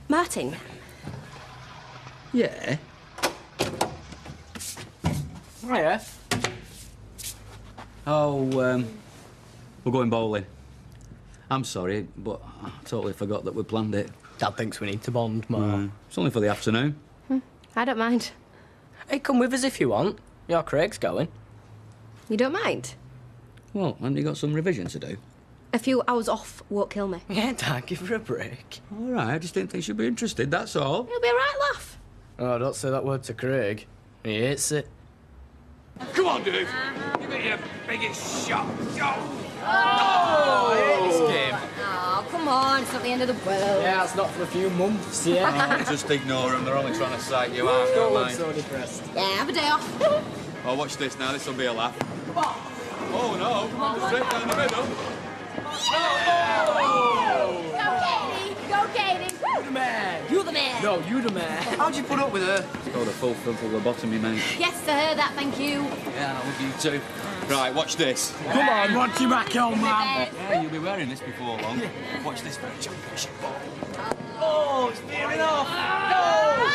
Martin? Yeah? Hiya. Oh, we're going bowling. I'm sorry, but I totally forgot that we planned it. Dad thinks we need to bond more. It's only for the afternoon. I don't mind. Hey, come with us if you want. Your Craig's going. You don't mind? Well, haven't you got some revision to do? A few hours off won't kill me. Yeah, Dad, give her a break. All right, I just didn't think she'd be interested, that's all. It'll be a right laugh. Oh, don't say that word to Craig. He hates it. Come on, dude. Give it your biggest shot. Oh, I hate this game. Oh, come on, it's not the end of the world. Yeah, it's not for a few months, yeah. Just ignore them, they're only trying to psych you out, Don't don't look mind. so depressed. Yeah, have a day off. Oh, watch this now, this'll be a laugh. Come on. Oh, no. Straight down the middle. Go, Katie. You the man. You're the man. No, you the man. How'd you put up with her? It's called a full frontal lobotomy, mate. Yes, sir, that, thank you. Yeah, I love you too. Right, watch this. Come on, watch your back, old man. Yeah, you'll be wearing this before long. Watch this for a championship ball. Oh, it's veering off. No.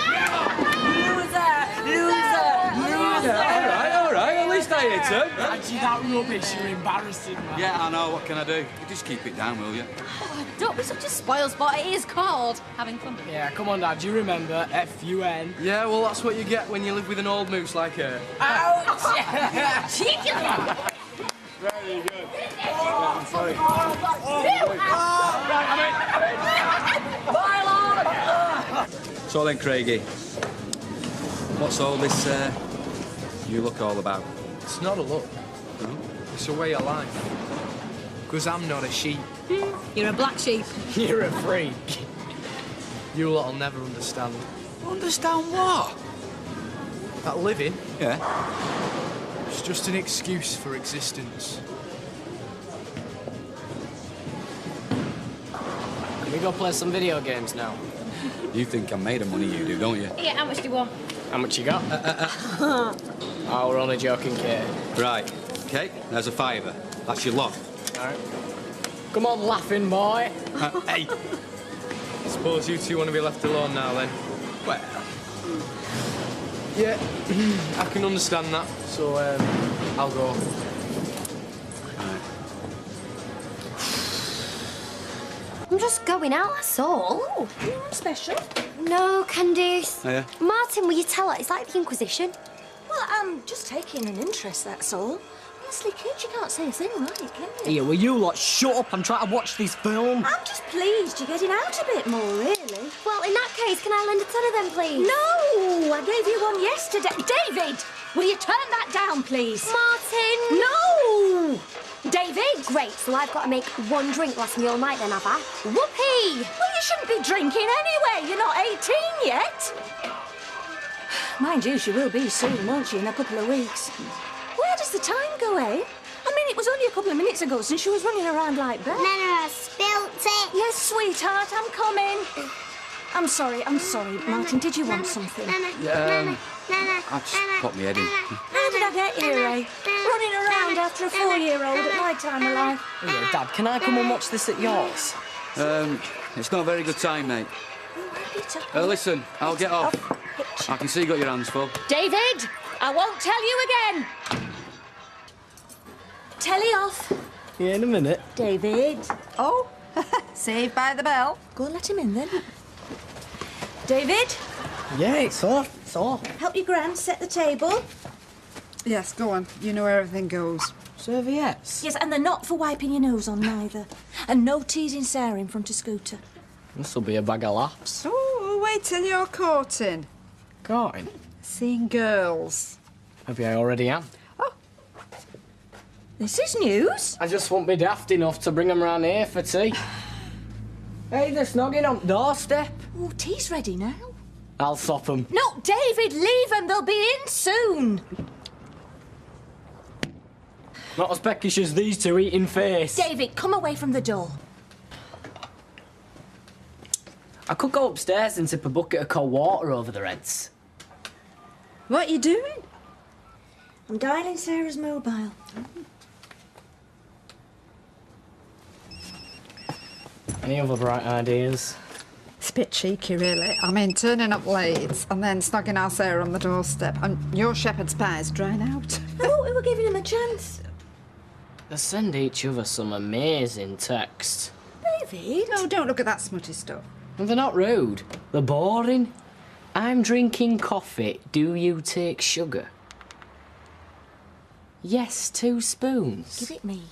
Loser. All right, at least I hit her. Actually, that rubbish, you're embarrassing, man. Yeah, I know, what can I do? You just keep it down, will you? Oh, don't be such a spoilsport. It is called having fun. Yeah, come on, Dad, you remember F-U-N. Yeah, well, that's what you get when you live with an old moose like her. Ouch! Cheeky little. Very good. I'm sorry. So then, Craigie, what's all this, you look all about? It's not a look. No? It's a way of life. Because I'm not a sheep. You're a black sheep. You're a freak. You lot'll never understand. Understand what? That living, Yeah. it's just an excuse for existence. Can we go play some video games now? You think I'm made of money, you do, don't you? Yeah, how much do you want? How much you got? Oh, we're only joking, Kate. Right, okay, there's a fiver. That's your lot. All right. Come on, laughing boy. Hey! Suppose you two want to be left alone now, then? Well, Yeah, I can understand that. So, I'll go. I'm just going out, that's all. Oh, anyone special? No, Candice. Oh, yeah? Martin, will you tell her? It's like the Inquisition. Well, I'm just taking an interest, that's all. Honestly, kids, you can't say a thing right, can you? Here, will you lot shut up? I'm trying to watch this film. I'm just pleased you're getting out a bit more, really. Well, in that case, can I lend a ton of them, please? No, I gave you one yesterday. David, will you turn that down, please? Martin! No! David! Great, so I've got to make one drink last me all night then, have I? Whoopee! Well, you shouldn't be drinking anyway. You're not 18 yet. Mind you, she will be soon, won't she, in a couple of weeks. Where does the time go, eh? I mean, it was only a couple of minutes ago since she was running around like that. Nana, I spilt it. Yes, sweetheart, I'm coming. I'm sorry, Martin. Did you want something? Nana, I just popped my head in. How did I get here, eh? Running around after a 4-year-old at my time of life. Here, Dad, can I come and watch this at yours? It's not a very good time, mate. Listen, I'll get off. I can see you got your hands full. David, I won't tell you again. Telly off. Yeah, in a minute. David. Oh, saved by the bell. Go and let him in then. David, Yeah, it's off. It's off. help your gran set the table. Yes, go on. You know where everything goes. Serviettes. Yes, and they're not for wiping your nose on neither. And no teasing Sarah in front of Scooter. This'll be a bag of laughs. Oh, wait till you're courting. Going. Seeing girls. Maybe I already am. This is news. I just won't be daft enough to bring them round here for tea. Hey, they're snogging on the doorstep. Oh, tea's ready now. I'll sop them. No, David, leave them. They'll be in soon. Not as peckish as these two eating face. David, come away from the door. I could go upstairs and tip a bucket of cold water over the reds. What are you doing? I'm dialing Sarah's mobile. Any other bright ideas? It's a bit cheeky, really. I mean, turning up late and then snogging our Sarah on the doorstep, and your shepherd's pie is drying out. I thought we were giving him a chance. They send each other some amazing texts. David? No, don't look at that smutty stuff. And they're not rude. They're boring. I'm drinking coffee. Do you take sugar? Yes, 2 spoons. Give it me.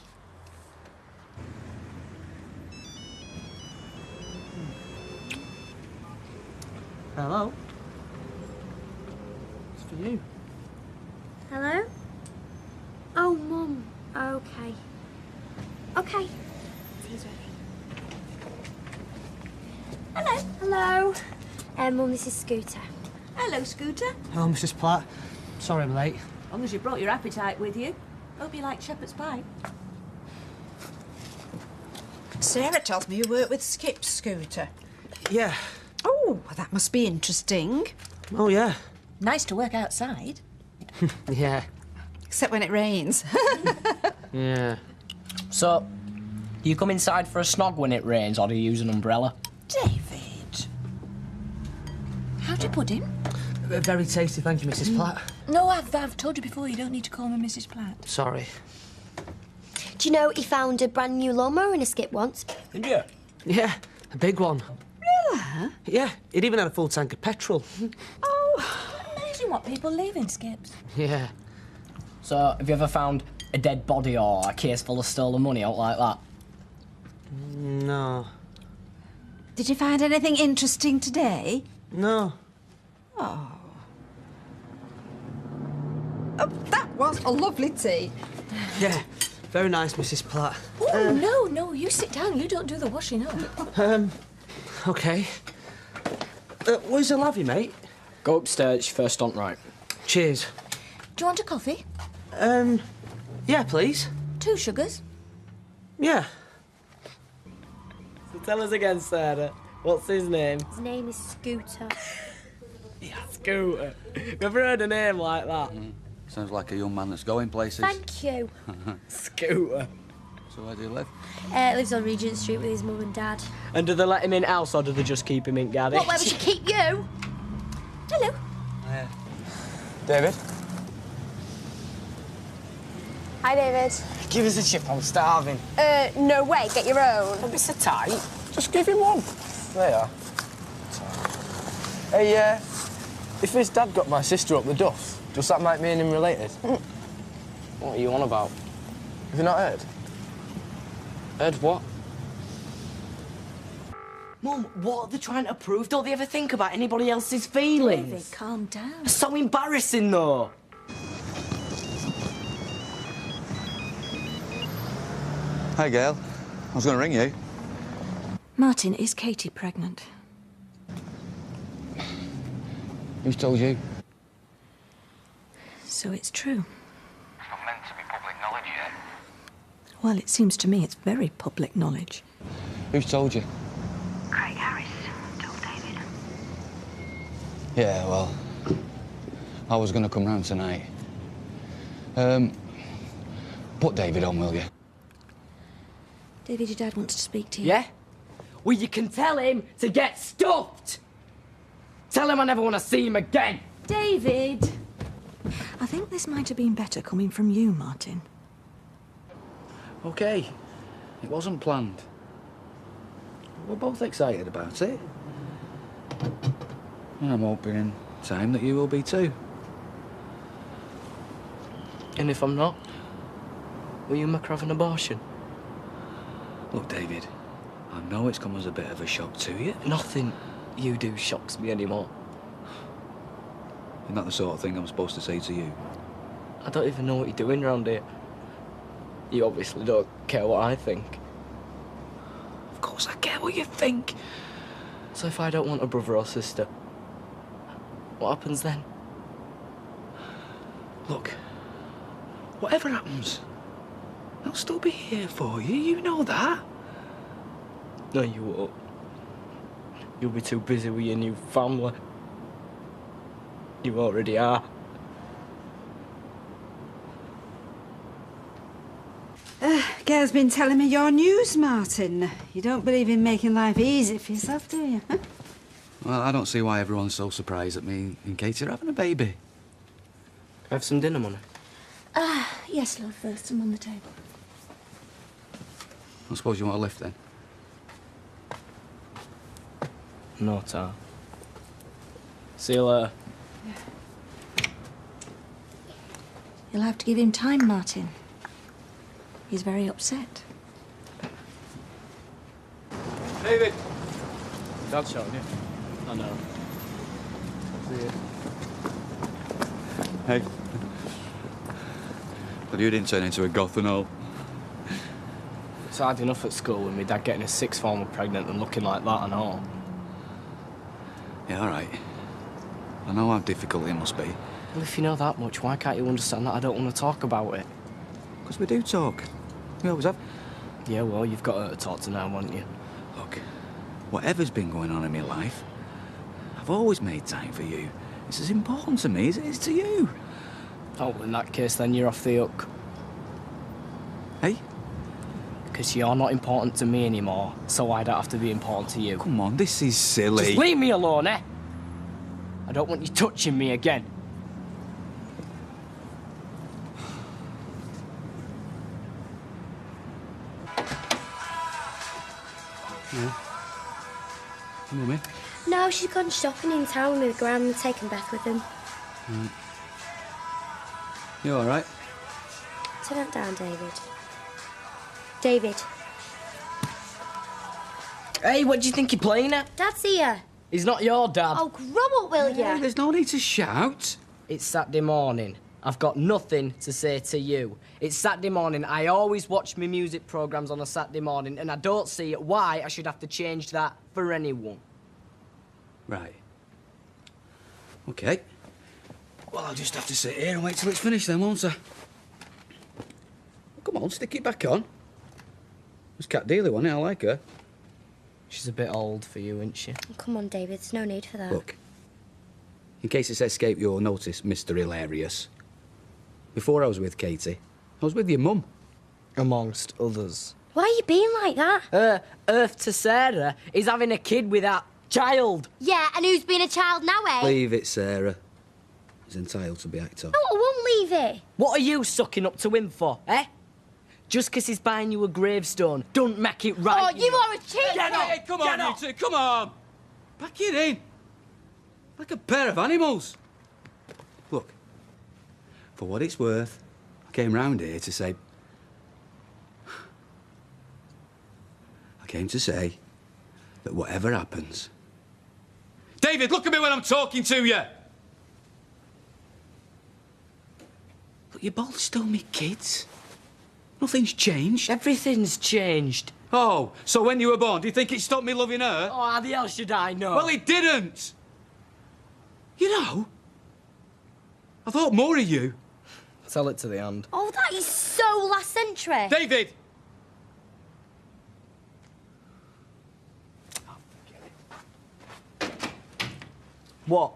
Hello. It's for you. Hello? Oh, Mum. Okay. Okay. Tea's ready. Hello. Hello. Mum, this is Scooter. Hello, Scooter. Hello, Mrs. Platt. Sorry I'm late. As long as you brought your appetite with you. Hope you like shepherd's pie. Sarah tells me you work with Skip, Scooter. Yeah. Oh, well, that must be interesting. Oh, yeah. Nice to work outside. Yeah. Except when it rains. Yeah. So, do you come inside for a snog when it rains, or do you use an umbrella? David. How'd you put him? Very tasty, thank you, Mrs. Platt. No, I've told you before, you don't need to call me Mrs. Platt. Sorry. Do you know he found a brand new lawnmower in a skip once? Yeah. Yeah, a big one. Really? Yeah, it even had a full tank of petrol. Oh, amazing what people leave in skips. Yeah. So, have you ever found a dead body or a case full of stolen money out like that? No. Did you find anything interesting today? No. Oh, that was a lovely tea. Yeah, very nice, Mrs. Platt. Oh, no, you sit down. You don't do the washing up. OK. Where's the lavvy, mate? Go upstairs, first on right. Cheers. Do you want a coffee? Yeah, please. 2 sugars? Yeah. So tell us again, Sarah. What's his name? His name is Scooter. Yeah, Scooter. Never heard a name like that. Sounds like a young man that's going places. Thank you. Scooter. So where do you live? Lives on Regent Street with his mum and dad. And do they let him in house or do they just keep him in garage? What, where we should keep you? Hello. David? Hi, David. Give us a chip, I'm starving. No way, get your own. Don't be so tight. Just give him one. There you are. Hey, if his dad got my sister up the duff, does that make me and him related? What are you on about? Have you not heard? Heard what? Mum, what are they trying to prove? Don't they ever think about anybody else's feelings? David, calm down. It's so embarrassing, though. Hi, Gail. I was going to ring you. Martin, is Katie pregnant? Who's told you? So it's true. It's not meant to be public knowledge yet. Well, it seems to me it's very public knowledge. Who's told you? Craig Harris told David. Yeah, well, I was going to come round tonight. Put David on, will you? David, your dad wants to speak to you. Yeah? Well, you can tell him to get stuffed. Tell him I never want to see him again. David! I think this might have been better coming from you, Martin. OK. It wasn't planned. We're both excited about it. And I'm hoping in time that you will be too. And if I'm not, will you make her have an abortion? Look, David, I know it's come as a bit of a shock to you. Nothing you do shocks me anymore. Isn't that the sort of thing I'm supposed to say to you? I don't even know what you're doing round here. You obviously don't care what I think. Of course I care what you think. So if I don't want a brother or sister, what happens then? Look, whatever happens, I'll still be here for you, you know that. No, you won't. You'll be too busy with your new family. You already are. Gail Gail's been telling me your news, Martin. You don't believe in making life easy for yourself, do you? Huh? Well, I don't see why everyone's so surprised at me and Katie are having a baby. Have some dinner, money. Yes, love, there's some on the table. I suppose you want a lift, then? No, Ta. See you later. You'll have to give him time, Martin. He's very upset. David! Dad's shouting you. I know. See you. Hey. But you didn't turn into a goth and all. It's hard enough at school with my dad getting a sixth former pregnant and looking like that and all. Yeah, all right. I know how difficult it must be. Well, if you know that much, why can't you understand that I don't want to talk about it? Because we do talk. We always have. Yeah, well, you've got her to talk to now, haven't you? Look, whatever's been going on in my life, I've always made time for you. It's as important to me as it is to you. Oh, in that case, then you're off the hook. Hey? Because you're not important to me anymore, so I don't have to be important to you. Come on, this is silly. Just leave me alone, eh? I don't want you touching me again. Yeah. Come on, in. No, she's gone shopping in town with Gran and taken Beth with him. Right. You all right? Turn that down, David. David. Hey, what do you think you're playing at? Dad's here. He's not your dad. Oh, grow up, will ya? Hey, there's no need to shout. It's Saturday morning. I've got nothing to say to you. It's Saturday morning. I always watch my music programmes on a Saturday morning, and I don't see why I should have to change that for anyone. Right. OK. Well, I'll just have to sit here and wait till it's finished then, won't I? Come on, stick it back on. It's Cat Dealey, wasn't it? I like her. She's a bit old for you, isn't she? Oh, come on, David, there's no need for that. Look, in case it's escaped your notice, Mr. Hilarious, before I was with Katie, I was with your mum. Amongst others. Why are you being like that? Earth to Sarah is having a kid with that child. Yeah, and who's been a child now, eh? Leave it, Sarah. He's entitled to be actor. No, I won't leave it. What are you sucking up to him for, eh? Just 'cause he's buying you a gravestone, don't make it right. Oh, you are a cheat! Get up! Hey, come on, you two, come on! Pack it in. Like a pair of animals. Look, for what it's worth, I came round here to say... I came to say that whatever happens... David, look at me when I'm talking to you! Look, you're both still me kids. Nothing's changed. Everything's changed. Oh, so when you were born, do you think it stopped me loving her? Oh, how the hell should I know? Well, it didn't. You know, I thought more of you. Tell it to the hand. Oh, that is so last century. David! What?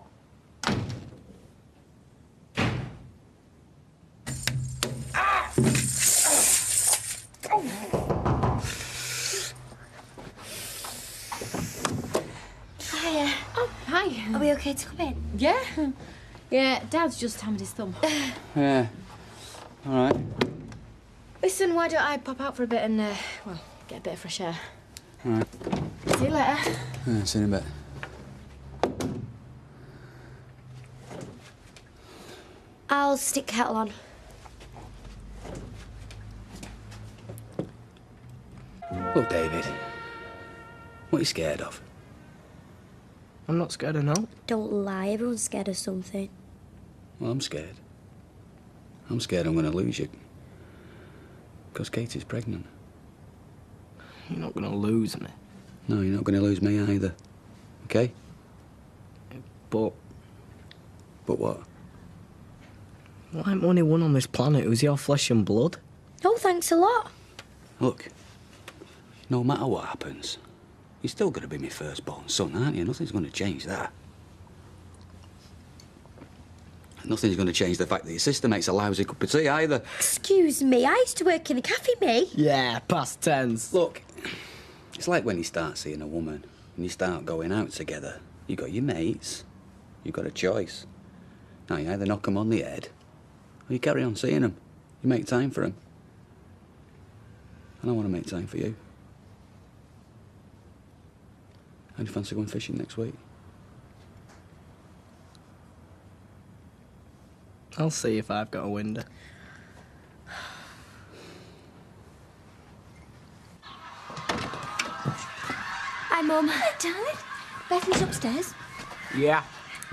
Hiya. Oh, hi. Are we okay to come in? Yeah. Yeah, Dad's just hammered his thumb. Yeah. All right. Listen, why don't I pop out for a bit and, well, get a bit of fresh air? All right. See you later. Yeah, see you in a bit. I'll stick kettle on. Look, David, what are you scared of? I'm not scared of no. Don't lie, everyone's scared of something. Well, I'm scared. I'm scared I'm going to lose you. Because Katie's pregnant. You're not going to lose me. No, you're not going to lose me either. OK? But But what? well, I'm only one on this planet who's your flesh and blood. Oh, thanks a lot. Look, no matter what happens, you're still going to be my firstborn son, aren't you? Nothing's going to change that. Nothing's going to change the fact that your sister makes a lousy cup of tea either. Excuse me, I used to work in a cafe, me. Yeah, past tense. Look, it's like when you start seeing a woman and you start going out together. You got your mates, you got a choice. Now you either knock them on the head or you carry on seeing them. You make time for them. And I want to make time for you. How do you fancy going fishing next week? I'll see if I've got a window. Hi, Mum. Hi, darling. Bethany's upstairs. Yeah,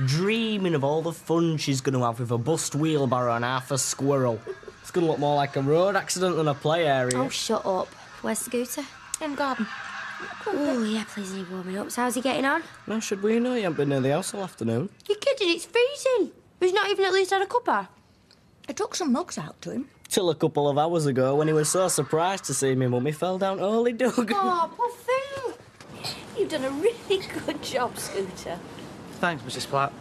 dreaming of all the fun she's going to have with a bust wheelbarrow and half a squirrel. It's going to look more like a road accident than a play area. Oh, shut up. Where's Scooter? In the garden. Oh, yeah, please leave warming up. So how's he getting on? Now, should we know you haven't been near the house all afternoon? You're kidding, it's freezing. He's not even at least had a cuppa. I took some mugs out to him. Till a couple of hours ago when he was so surprised to see me mummy fell down early dug. Oh, poor thing. You've done a really good job, Scooter. Thanks, Mrs. Platt.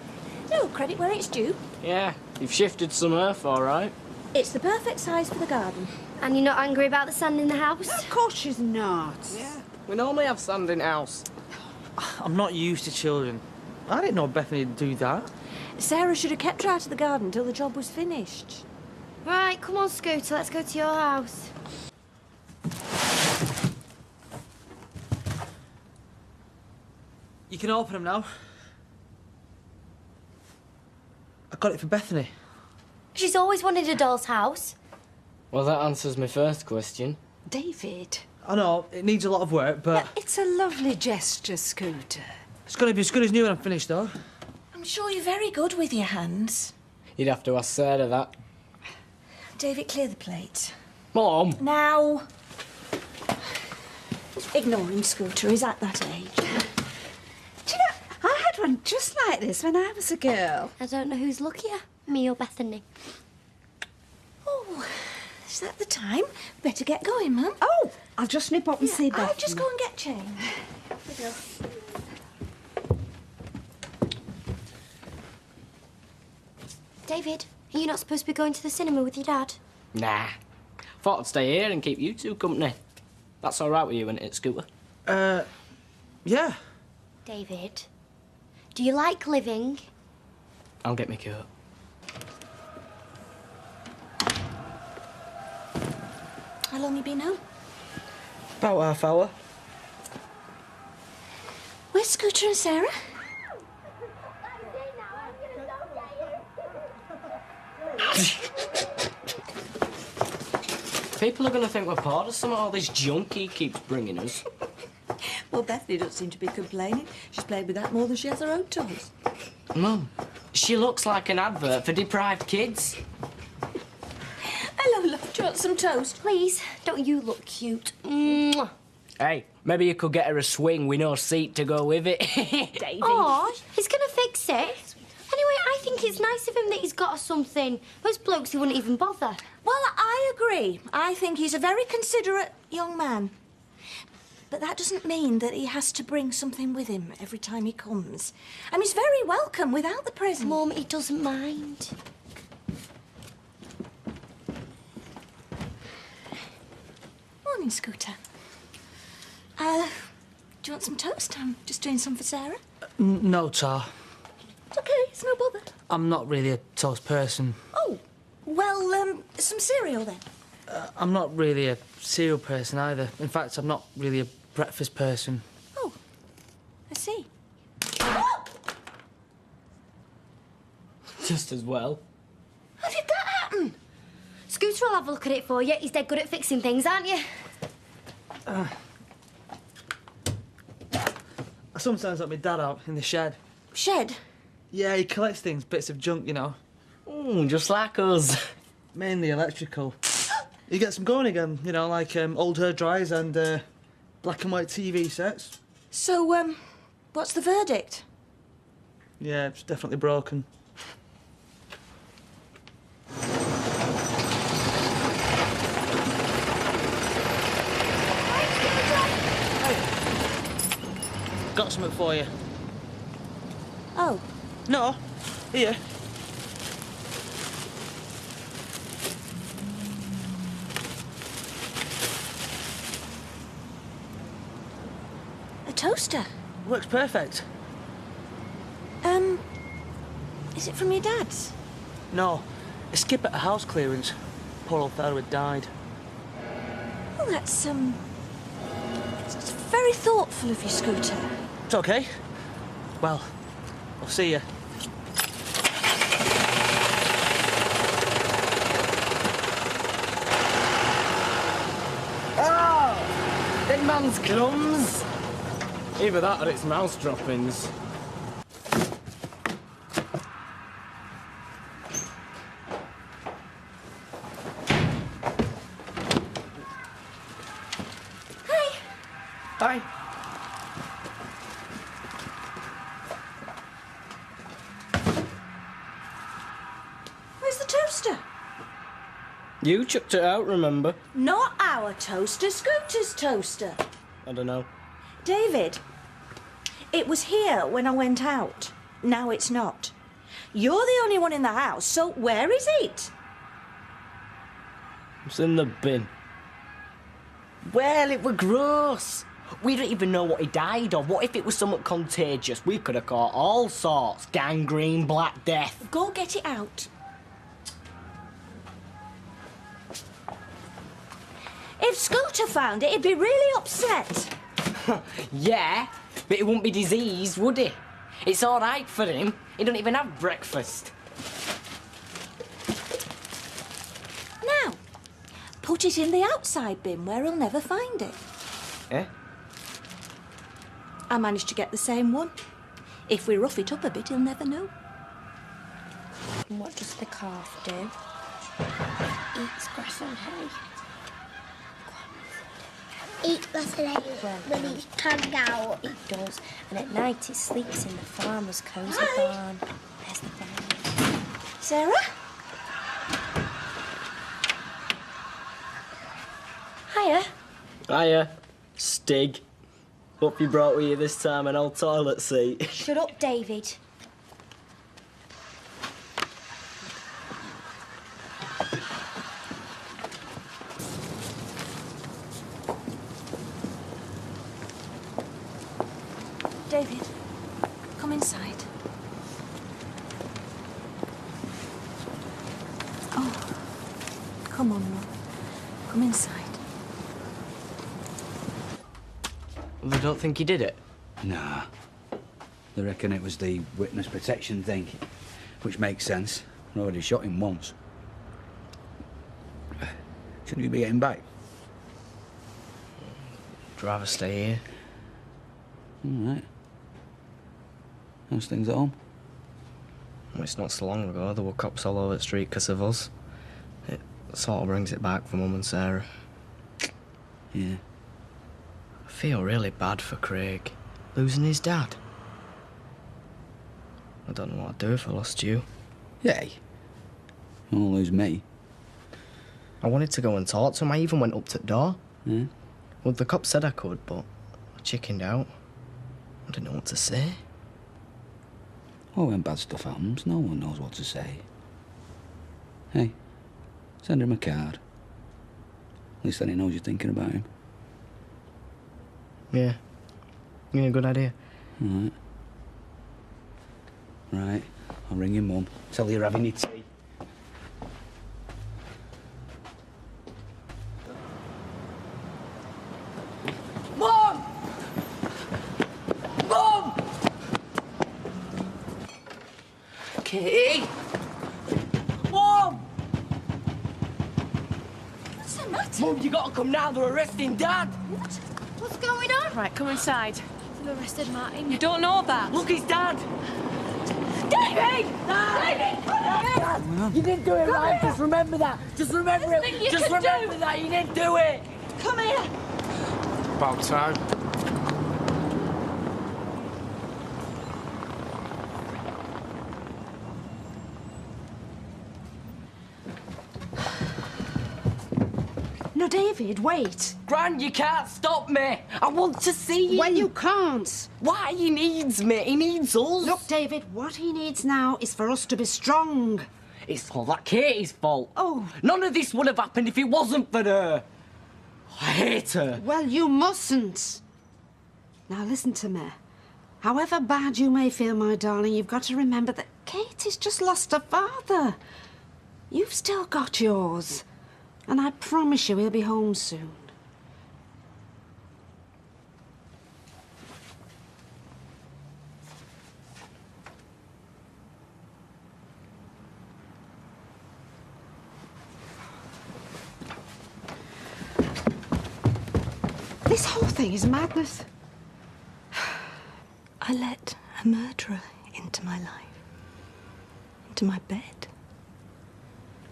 No, credit where it's due. Yeah, you've shifted some earth, all right. It's the perfect size for the garden. And you're not angry about the sand in the house? Of course she's not. Yeah. We normally have sand in house. I'm not used to children. I didn't know Bethany would do that. Sarah should have kept her out of the garden till the job was finished. Right, come on, Scooter, let's go to your house. You can open them now. I got it for Bethany. She's always wanted a doll's house. Well, that answers my first question. David. I know, it needs a lot of work, but... It's a lovely gesture, Scooter. It's going to be as good as new when I'm finished, though. I'm sure you're very good with your hands. You'd have to ask Sarah that. David, clear the plate. Mom! Now. Ignore him, Scooter. He's at that age. Do you know, I had one just like this when I was a girl. I don't know who's luckier, me or Bethany. Oh, is that the time? Better get going, Mum. Oh, I'll just nip up and see Beth. I'll just go and get changed. Here we go. David, are you not supposed to be going to the cinema with your dad? Nah. Thought I'd stay here and keep you two company. That's all right with you, isn't it, Scooter? Yeah. David, do you like living? I'll get my coat. How long you been home? About half hour. Where's Scooter and Sarah? People are going to think we're part of some of all this junk he keeps bringing us. Well, Bethany doesn't seem to be complaining. She's played with that more than she has her own toys. Mum, she looks like an advert for deprived kids. Hello, love. Do you want some toast? Please, don't you look cute? Mwah. Hey, maybe you could get her a swing with no seat to go with it. Davy. Aw, he's gonna fix it. Anyway, I think it's nice of him that he's got something. Most blokes, he wouldn't even bother. Well, I agree. I think he's a very considerate young man. But that doesn't mean that he has to bring something with him every time he comes. And he's very welcome without the present. Mum, he doesn't mind. Morning, Scooter. Do you want some toast? I'm just doing some for Sarah. No, Tar. It's okay, it's no bother. I'm not really a toast person. Oh, well, some cereal then. I'm not really a cereal person either. In fact, I'm not really a breakfast person. Oh, I see. Just as well. How did that happen? Scooter will have a look at it for you. He's dead good at fixing things, aren't you? I sometimes let my dad out in the shed. Shed? Yeah, he collects things, bits of junk, you know. Just like us. Mainly electrical. He gets them going again, you know, like old hair dryers and black and white TV sets. So, what's the verdict? Yeah, it's definitely broken. Got something for you. Oh. No, here. toaster. Works perfect. Is it from your dad's? No, a skip at a house clearance. Poor old fellow had died. Well, that's, it's very thoughtful of you, Scooter. It's okay. Well, I'll see you. Oh! Dead man's crumbs. Either that or it's mouse droppings. Hi. Where's the toaster? You chucked it out, remember? Not our toaster, Scooter's toaster. I don't know. David, it was here when I went out. Now it's not. You're the only one in the house, so where is it? It's in the bin. Well, it were gross. We don't even know what he died of. What if it was somewhat contagious? We could have caught all sorts. Gangrene, Black Death. Go get it out. If Scooter found it, he'd be really upset. Yeah, but it wouldn't be diseased, would it? It's all right for him. He don't even have breakfast. Now, put it in the outside bin where he'll never find it. Eh? I managed to get the same one. If we rough it up a bit, he'll never know. What does the calf do? Eats grass and hay. Eats grass and hay when he's tagged out. It does. And at night it sleeps in the farmer's cosy barn. There's the barn. Sarah? Hiya. Hiya. Stig. Hope you brought with you this time an old toilet seat. Shut up, David. David, come inside. Oh, come on, Rob. Come inside. They don't think he did it? Nah. They reckon it was the witness protection thing, which makes sense. I already shot him once. Shouldn't you be getting back? I'd rather stay here. All right. How's things at home? Well, it's not so long ago. There were cops all over the street because of us. It sort of brings it back for Mum and Sarah. Yeah. I feel really bad for Craig. Losing his dad. I don't know what I'd do if I lost you. Yay. You won't lose me. I wanted to go and talk to him. I even went up to the door. Yeah? Well, the cop said I could, but I chickened out. I didn't know what to say. Oh, when bad stuff happens, no one knows what to say. Hey, send him a card. At least then he knows you're thinking about him. Yeah. Yeah, good idea. All right. Right, I'll ring your mum. Tell her you're having your tea. Mum! Mum! Kitty! Mum! What's the matter? Mum, you gotta come now. They're arresting Dad. What? What's going on? Right, come inside. They've arrested Martin. You don't know that. Look, he's Dad. David! You didn't do it right. Just remember that. Just remember There's nothing you it. Just can remember do. that. You didn't do it. Come here. About time. No, David, wait. Gran, you can't stop me. I want to see you. Well, you can't. Why? He needs me. He needs us. Look, David, what he needs now is for us to be strong. It's all that Katie's fault. Oh. None of this would have happened if it wasn't for her. I hate her. Well, you mustn't. Now listen to me. However bad you may feel, my darling, you've got to remember that Katie's just lost her father. You've still got yours. And I promise you he'll be home soon. This whole thing is madness. I let a murderer into my life, into my bed.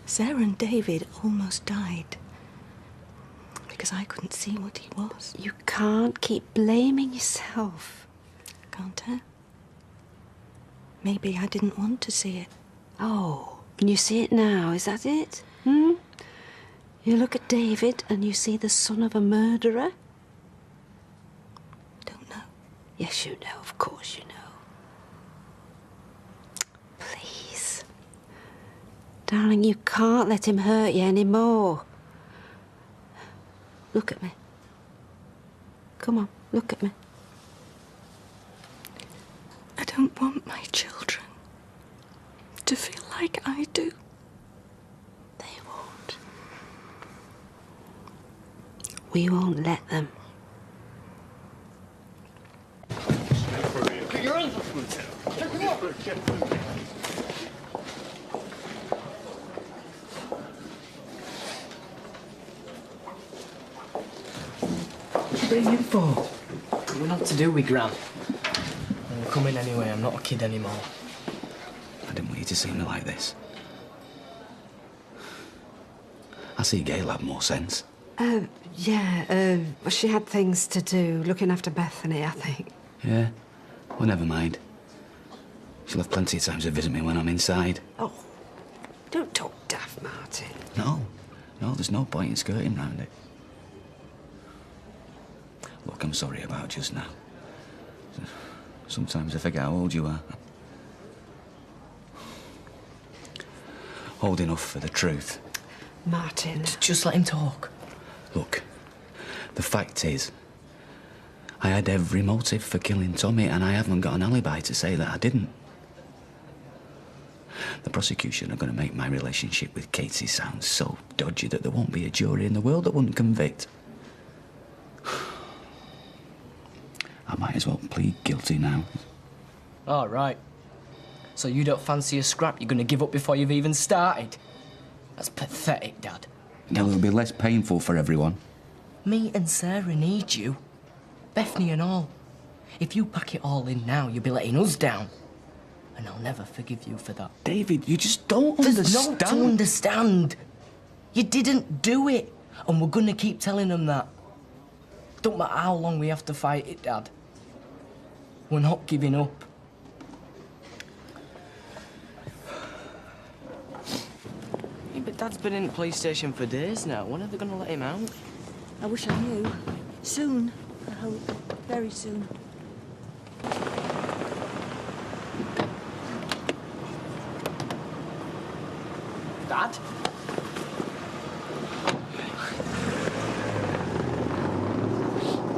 Sarah and David almost died because I couldn't see what he was. You can't keep blaming yourself. Can't I? Maybe I didn't want to see it. Oh, and you see it now, is that it? Hmm? You look at David and you see the son of a murderer? Don't know. Yes, you know, of course you know. Please. Darling, you can't let him hurt you anymore. Look at me. Come on, look at me. I don't want my children to feel like I do. They won't. We won't let them. What are you in for? We're not to do with Gran. I'm coming anyway, I'm not a kid anymore. I didn't want you to see me like this. I see Gail had more sense. Yeah, she had things to do, looking after Bethany, I think. Yeah? Well, never mind. She'll have plenty of time to visit me when I'm inside. Oh, don't talk daft, Martin. No, there's no point in skirting round it. Look, I'm sorry about just now. Sometimes I forget how old you are. Old enough for the truth. Martin. Just let him talk. Look, the fact is, I had every motive for killing Tommy, and I haven't got an alibi to say that I didn't. The prosecution are going to make my relationship with Katie sound so dodgy that there won't be a jury in the world that wouldn't convict. I might as well plead guilty now. All right. So you don't fancy a scrap? You're going to give up before you've even started? That's pathetic, Dad. Well, it'll be less painful for everyone. Me and Sarah need you. Bethany and all. If you pack it all in now, you'll be letting us down. And I'll never forgive you for that. David, you just don't understand. There's no to understand. You didn't do it. And we're going to keep telling them that. Don't matter how long we have to fight it, Dad. We're not giving up. Yeah, but Dad's been in the police station for days now. When are they going to let him out? I wish I knew. Soon, I hope. Very soon. Dad?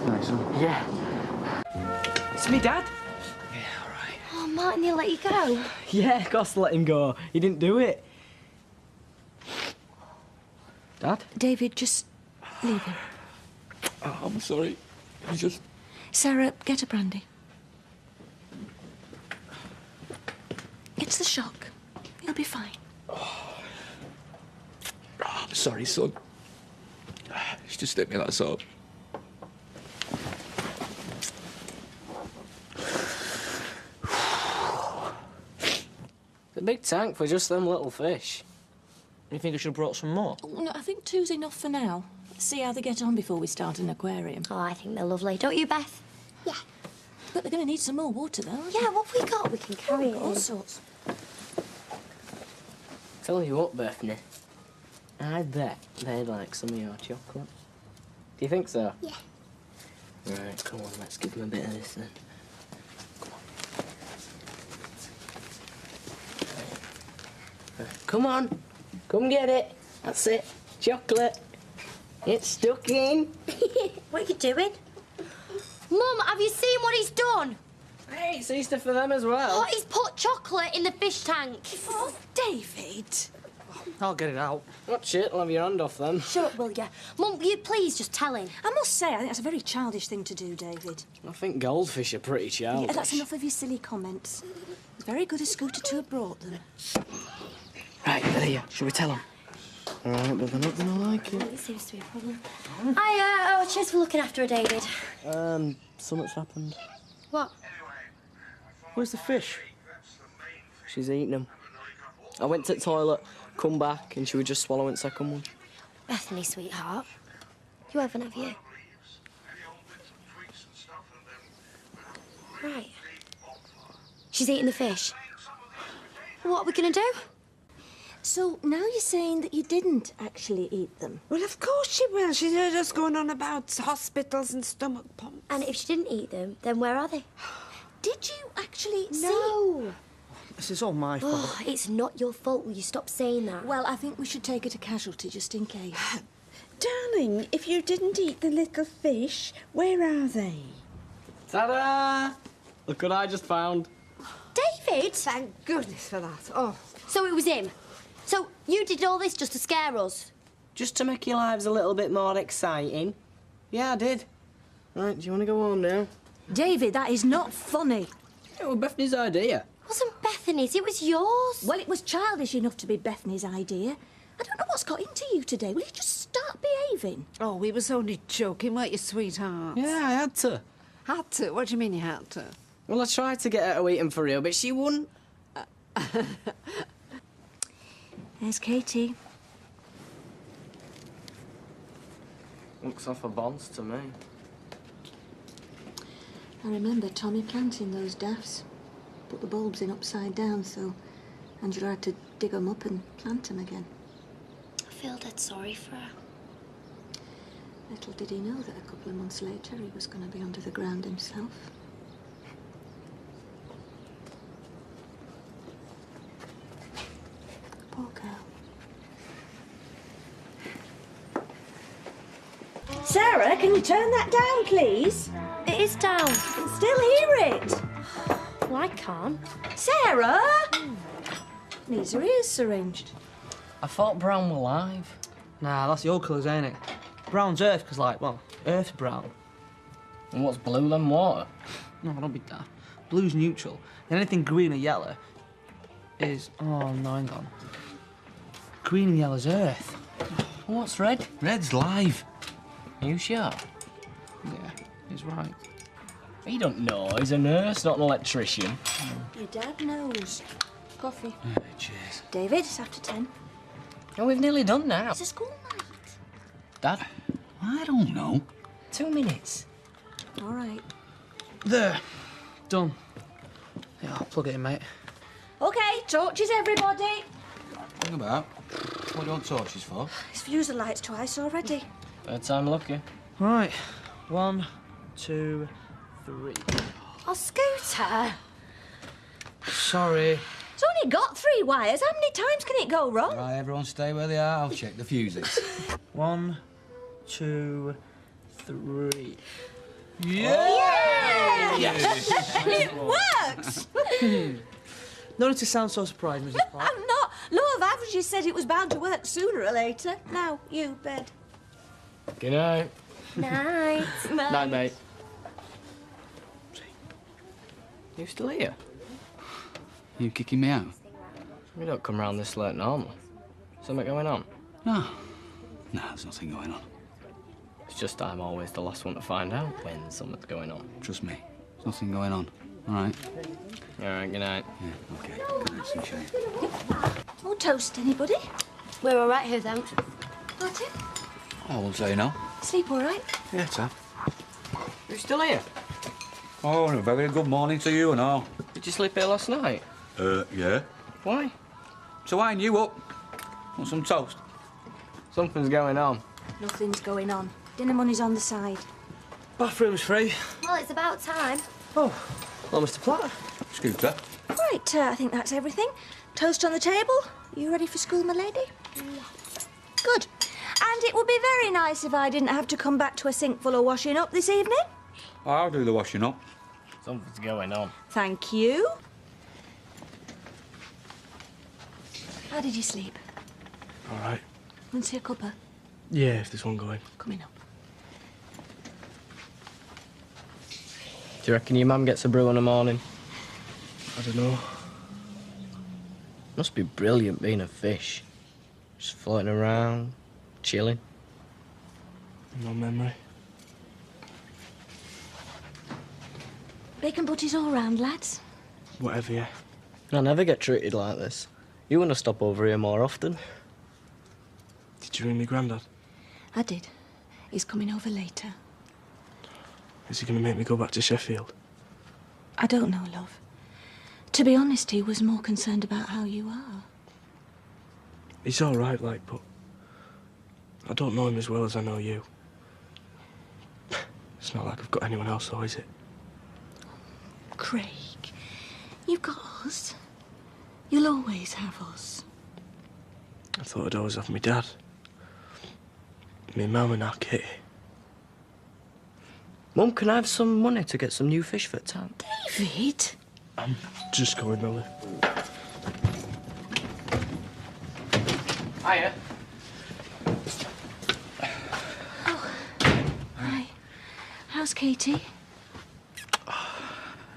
Nice one. Yeah. It's me, Dad. Yeah, all right. Oh, Martin, he'll let you go. Yeah, of course let him go. He didn't do it. Dad? David, just leave him. Oh, I'm sorry. It's just... Sarah, get a brandy. It's the shock. He'll be fine. Oh, I'm sorry, son. It's just hit me, that's all. The big tank for just them little fish. You think I should have brought some more? Oh, no, I think two's enough for now. Let's see how they get on before we start an aquarium. Oh, I think they're lovely. Don't you, Beth? Yeah. But they're going to need some more water, though. Yeah, what have we got? We can carry it. All sorts. Tell you what, Bethany. I bet they'd like some of your chocolate. Do you think so? Yeah. Right, come on, let's give them a bit of this then. Come on, come get it. That's it. Chocolate. It's stuck in. What are you doing? Mum, have you seen what he's done? Hey, it's Easter for them as well. Oh, he's put chocolate in the fish tank. Oh, David. I'll get it out. Watch it, I'll have your hand off them. Shut up, will you? Mum, will you please just tell him? I must say, I think that's a very childish thing to do, David. I think goldfish are pretty childish. Yeah, that's enough of your silly comments. It's very good a Scooter to have brought them. Right, they're here. Shall we tell them? All right, but they're not going to like it. It seems to be a problem. Cheers for looking after her, David. Something's happened. What? Where's the fish? She's eating them. I went to the toilet, come back, and she was just swallowing the second one. Bethany, sweetheart. You haven't, have you? Right. She's eating the fish. What are we going to do? So now you're saying that you didn't actually eat them? Well, of course she will. She's heard us going on about hospitals and stomach pumps. And if she didn't eat them, then where are they? Did you actually No. This is all my fault. Oh, it's not your fault. Will you stop saying that? Well, I think we should take her to casualty just in case. Darling, if you didn't eat the little fish, where are they? Ta-da! Look what I just found. David! Thank goodness for that. Oh. So it was him. So you did all this just to scare us? Just to make your lives a little bit more exciting. Yeah, I did. Right, do you want to go home now? David, that is not funny. It was Bethany's idea. It wasn't Bethany's, it was yours. Well, it was childish enough to be Bethany's idea. I don't know what's got into you today. Will you just start behaving? Oh, we was only joking, weren't you, sweetheart? Yeah, I had to. Had to? What do you mean you had to? Well, I tried to get her to eat them for real, but she wouldn't. There's Katie. Looks off a bonds to me. I remember Tommy planting those daffs. Put the bulbs in upside down, so Angela had to dig them up and plant them again. I feel dead sorry for her. Little did he know that a couple of months later he was going to be under the ground himself. Poor girl. Sarah, can you turn that down, please? It is down. I can still hear it. Well, I can't. Sarah! Needs her ears syringed. I thought Brown were live. Nah, that's your colours, ain't it? Brown's earth, 'cause like, well, earth's brown. And what's blue then water? No, don't be daft. Blue's neutral. And anything green or yellow is... Oh, no, hang on. Green and yellow's earth. What's red? Red's live. Are you sure? Yeah, he's right. He don't know. He's a nurse, not an electrician. Your dad knows. Coffee. Yeah, cheers. David, it's after 10. Oh, we've nearly done now. It's a school night. Dad? I don't know. 2 minutes. All right. There. Done. Yeah, I'll plug it in, mate. OK, torches, everybody. Think about. What do you want torches for? It's fused the lights twice already. Third time lucky. Right. 1, 2, 3. Oh, Scooter. Sorry. It's only got 3 wires. How many times can it go wrong? Right, everyone stay where they are. I'll check the fuses. 1, 2, 3. Yeah! Yes! It works! No need to sound so surprised, Mrs. Platt. I'm not. Law of averages said it was bound to work sooner or later. Now, you, bed. Good night. Night. Night, mate. You still here? You kicking me out? We don't come round this late normal. Something going on? No. No, there's nothing going on. It's just I'm always the last one to find out when something's going on. Trust me. There's nothing going on. All right? All right, good night. Yeah, OK. Good night, sunshine. No toast, anybody? We're all right here, thanks. Martin? I won't say no. Sleep all right? Yeah, sir. You're still here? Oh, and a very good morning to you and all. Did you sleep here last night? Yeah. Why? To wind you up. Want some toast? Something's going on. Nothing's going on. Dinner money's on the side. Bathroom's free. Well, it's about time. Oh, well, Mr. Platt. Scooter. Right, I think that's everything. Toast on the table. You ready for school, my lady? Good. And it would be very nice if I didn't have to come back to a sink full of washing up this evening. I'll do the washing up. Something's going on. Thank you. How did you sleep? All right. Want to see a cuppa? Yeah, if there's one going. Coming up. Do you reckon your mum gets a brew in the morning? I don't know. Must be brilliant being a fish. Just floating around, chilling. No memory. Bacon butties all round, lads. Whatever, yeah. I never get treated like this. You want to stop over here more often? Did you ring me granddad? I did. He's coming over later. Is he going to make me go back to Sheffield? I don't know, love. To be honest, he was more concerned about how you are. He's all right, like, but I don't know him as well as I know you. It's not like I've got anyone else, though, is it? Craig, you've got us. You'll always have us. I thought I'd always have my dad. Me mum and our Kitty. Mum, can I have some money to get some new fish for the tank? David? I'm just going, Millie. Hiya. Oh, hi. How's Katie?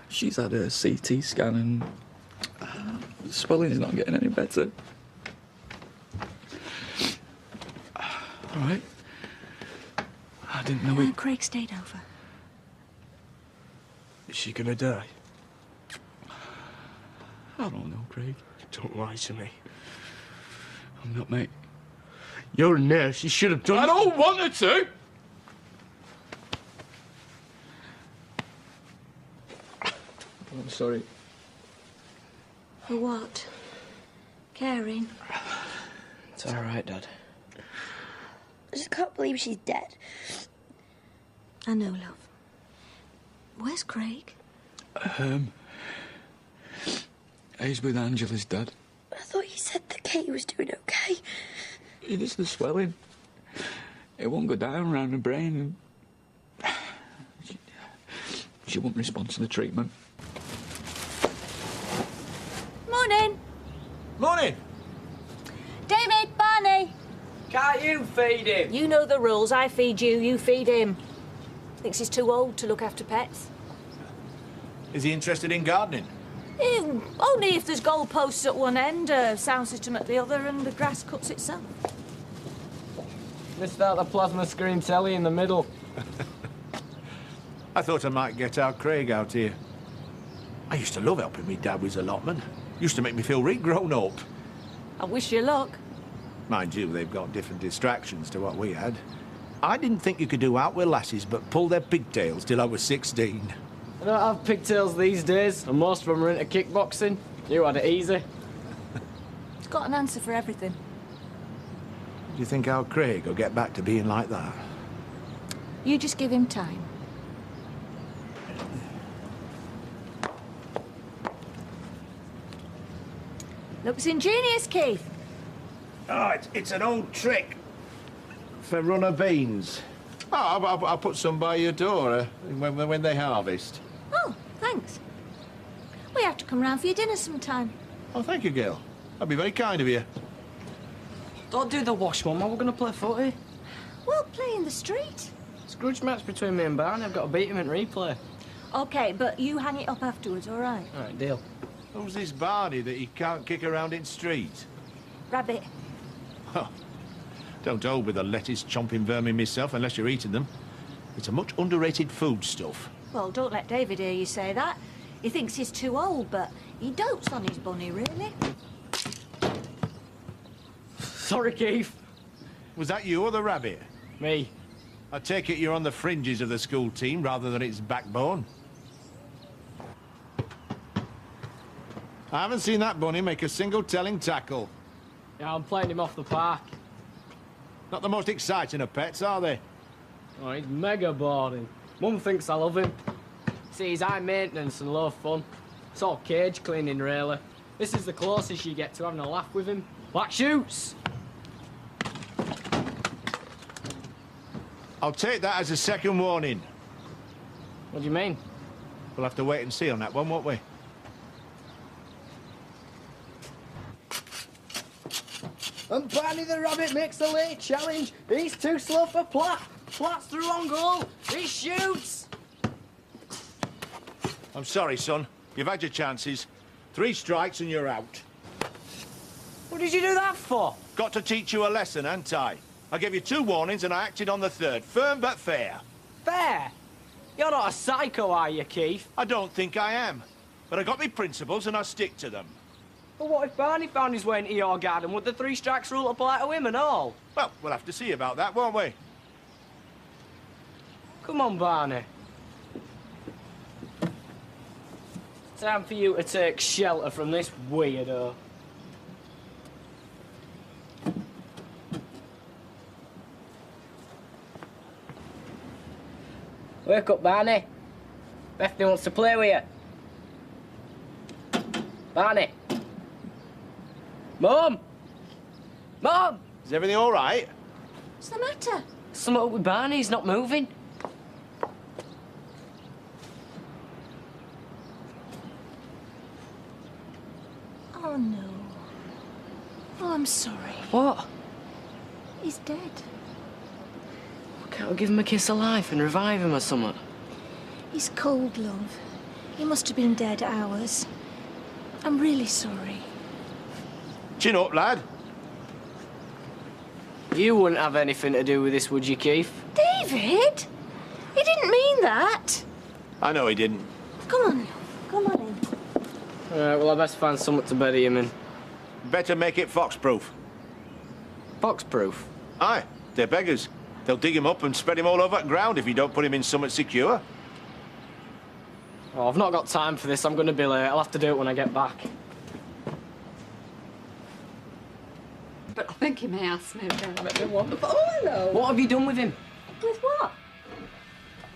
She's had a CT scan and the swelling's not getting any better. All right. I didn't know it. Craig stayed over. Is she gonna die? I don't know, Craig. Don't lie to me. I'm not, mate. You're a nurse. You should have done. I don't want her to! I'm sorry. For what? Caring? It's all right, Dad. I just can't believe she's dead. I know, love. Where's Craig? He's with Angela's dad. I thought you said that Katie was doing okay. It is the swelling. It won't go down around her brain and... She won't respond to the treatment. Morning. Morning. David, Barney. Can't you feed him? You know the rules. I feed you, you feed him. Thinks he's too old to look after pets. Is he interested in gardening? Only if there's goalposts at one end, a sound system at the other, and the grass cuts itself. Missed out the plasma screen telly in the middle. I thought I might get our Craig out here. I used to love helping me dad with his allotment. Used to make me feel really grown up. I wish you luck. Mind you, they've got different distractions to what we had. I didn't think you could do out with lasses but pull their pigtails till I was 16. I don't have pigtails these days, and most of them are into kickboxing. You had it easy. He's got an answer for everything. Do you think our Craig will get back to being like that? You just give him time. Looks ingenious, Keith. Oh, it's an old trick for runner beans. Oh, I'll put some by your door when they harvest. Oh, thanks. We have to come round for your dinner sometime. Oh, thank you, Gail. That'd be very kind of you. Don't do the wash, Mum. We're going to play footy. We'll play in the street. It's a grudge match between me and Barney. I've got to beat him in replay. OK, but you hang it up afterwards, all right? All right, deal. Who's this Barney that he can't kick around in street? Rabbit. Oh, don't hold with the lettuce chomping vermin myself unless you're eating them. It's a much underrated foodstuff. Well, don't let David hear you say that. He thinks he's too old, but he dotes on his bunny, really. Sorry, Keith. Was that you or the rabbit? Me. I take it you're on the fringes of the school team rather than its backbone. I haven't seen that bunny make a single telling tackle. Yeah, I'm playing him off the park. Not the most exciting of pets, are they? Oh, he's mega boring. Mum thinks I love him. See, he's high maintenance and low fun. It's all cage cleaning, really. This is the closest you get to having a laugh with him. Black shoots! I'll take that as a second warning. What do you mean? We'll have to wait and see on that one, won't we? And Barney the Rabbit makes the late challenge. He's too slow for Platt. Platt's through on goal. He shoots. I'm sorry, son. You've had your chances. 3 strikes and you're out. What did you do that for? Got to teach you a lesson, ain't I? I gave you 2 warnings and I acted on the 3rd. Firm but fair. Fair? You're not a psycho, are you, Keith? I don't think I am. But I got me principles and I stick to them. But what if Barney found his way into your garden? Would the 3 strikes rule apply to him and all? Well, we'll have to see about that, won't we? Come on, Barney. Time for you to take shelter from this weirdo. Wake up, Barney. Bethany wants to play with you. Barney. Mum! Mum! Is everything all right? What's the matter? Something up with Barney, he's not moving. Oh, no. Oh, I'm sorry. What? He's dead. Can't we give him a kiss of life and revive him or something? He's cold, love. He must have been dead hours. I'm really sorry. Chin up, lad. You wouldn't have anything to do with this, would you, Keith? David? He didn't mean that. I know he didn't. Come on, come on in. All right, well, I best find something to bury him in. Better make it fox-proof. Fox-proof? Aye, they're beggars. They'll dig him up and spread him all over the ground if you don't put him in something secure. Oh, I've not got time for this. I'm going to be late. I'll have to do it when I get back. But I think he may ask me again. What? Oh, hello. What have you done with him? With what?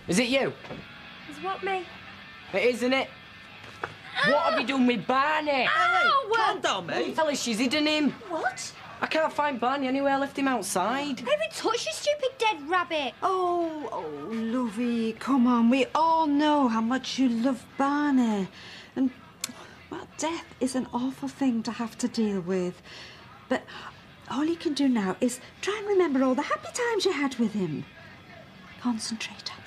Is it you? Is what, me? It is, isn't it? What have you done with Barney? Hey, calm down, mate. Tell us she's hidden him. What? I can't find Barney anywhere. I left him outside. David, touch your stupid dead rabbit. Oh, lovey, come on. We all know how much you love Barney. And, well, death is an awful thing to have to deal with. But all you can do now is try and remember all the happy times you had with him. Concentrate on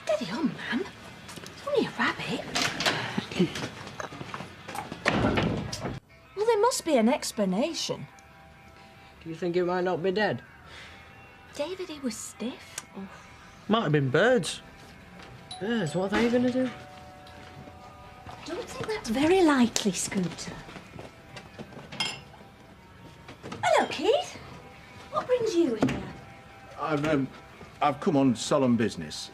that. Steady on, man. It's only a rabbit. Well, there must be an explanation. Do you think it might not be dead? David, he was stiff. Oh. Might have been birds. Birds? What are they going to do? Don't think that's very likely, Scooter. Hello, Keith. What brings you here? I've come on solemn business.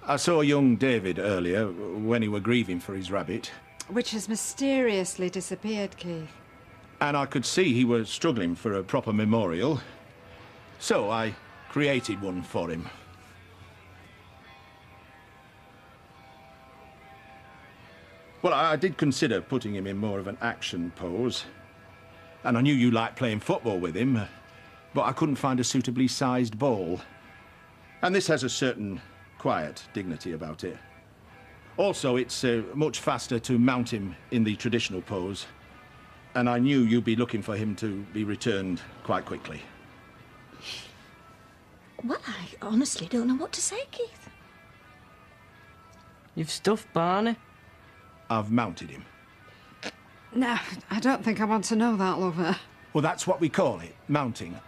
I saw young David earlier when he were grieving for his rabbit. Which has mysteriously disappeared, Keith. And I could see he was struggling for a proper memorial. So I created one for him. Well, I did consider putting him in more of an action pose. And I knew you liked playing football with him, but I couldn't find a suitably sized ball. And this has a certain quiet dignity about it. Also, it's much faster to mount him in the traditional pose. And I knew you'd be looking for him to be returned quite quickly. Well, I honestly don't know what to say, Keith. You've stuffed Barney? I've mounted him. No, I don't think I want to know that, lover. Well, that's what we call it, mounting.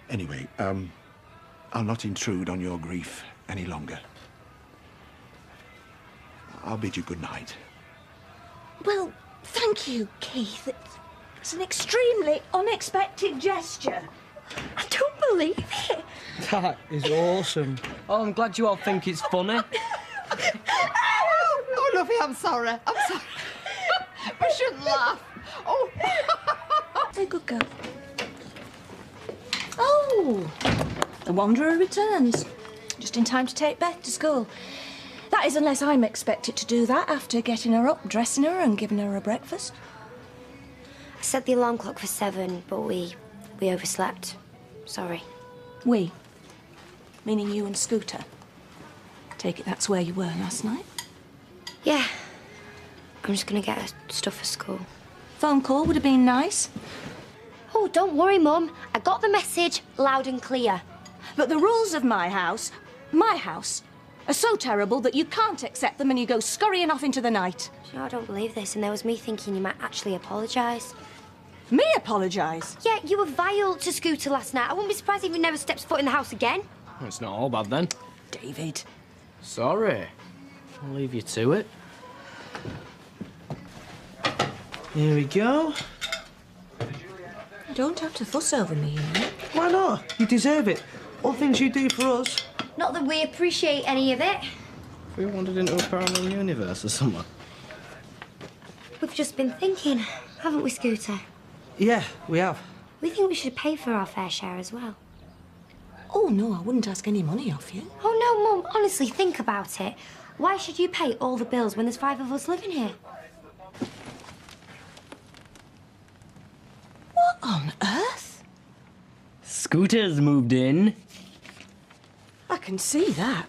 Anyway, I'll not intrude on your grief any longer. I'll bid you good night. Well, thank you, Keith. It's an extremely unexpected gesture. I don't believe it. That is awesome. Oh, I'm glad you all think it's funny. Oh, lovey, I'm sorry. I'm sorry. We shouldn't laugh. Oh. Hey, good girl. Oh, the Wanderer returns. Just in time to take Beth to school. That is, unless I'm expected to do that after getting her up, dressing her and giving her a breakfast. I set the alarm clock for 7, but we overslept. Sorry. We? Meaning you and Scooter? Take it that's where you were last night? Yeah. I'm just gonna get her stuff for school. Phone call would have been nice. Oh, don't worry, Mum. I got the message loud and clear. But the rules of my house, are so terrible that you can't accept them and you go scurrying off into the night. You know, I don't believe this, and there was me thinking you might actually apologise. Me apologise? Yeah, you were vile to Scooter last night. I wouldn't be surprised if he never steps foot in the house again. Well, it's not all bad then. David. Sorry. I'll leave you to it. Here we go. You don't have to fuss over me, you know. Why not? You deserve it. All things you do for us. Not that we appreciate any of it. We wandered into a parallel universe or something. We've just been thinking, haven't we, Scooter? Yeah, we have. We think we should pay for our fair share as well. Oh, no, I wouldn't ask any money off you. Oh, no, Mum. Honestly, think about it. Why should you pay all the bills when there's 5 of us living here? What on earth? Scooter's moved in. I can see that.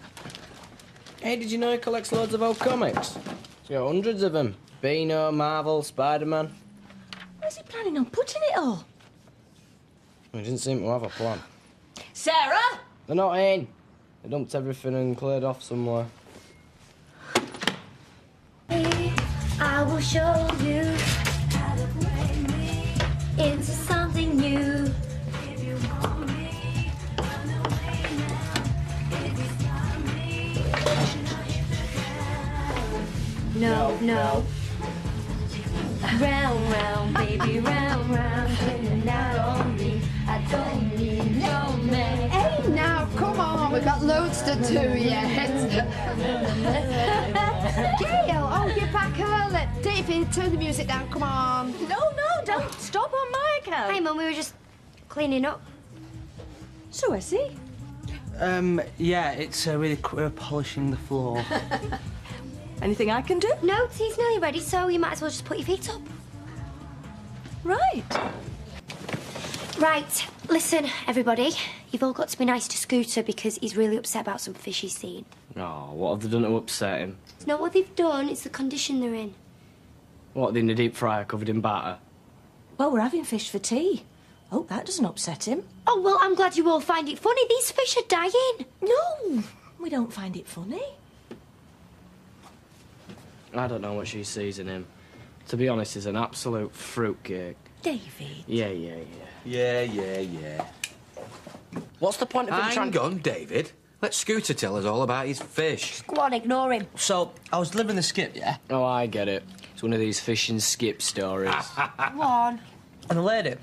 Hey, did you know he collects loads of old comics? He's got hundreds of them. Beano, Marvel, Spider-Man. Where's he planning on putting it all? He didn't seem to have a plan. Sarah? They're not in. They dumped everything and cleared off somewhere. I will show you how to play me into something new. If you want me, run away now. If you stop me, no, no. Round, round, baby, round, round, spinning out on me. I don't need no man. Hey, now, come on, we've got loads to do yet. Gail, oh, you're back early. David, turn the music down, come on. No, don't stop on my account. Hey, Mum, we were just cleaning up. So is he? Yeah, it's really we're polishing the floor. Anything I can do? No, tea's nearly ready, so you might as well just put your feet up. Right. Right, listen, everybody. You've all got to be nice to Scooter because he's really upset about some fish he's seen. Oh, what have they done to upset him? It's not what they've done, it's the condition they're in. What, in the deep fryer covered in batter? Well, we're having fish for tea. Hope that doesn't upset him. Oh, well, I'm glad you all find it funny. These fish are dying. No, we don't find it funny. I don't know what she sees in him. To be honest, he's an absolute fruitcake. David. Yeah. Yeah. What's the point of him trying Hang on, David. Let Scooter tell us all about his fish. Go on, ignore him. So, I was delivering the skip, yeah? Oh, I get it. It's one of these fish and skip stories. Go on. And the lady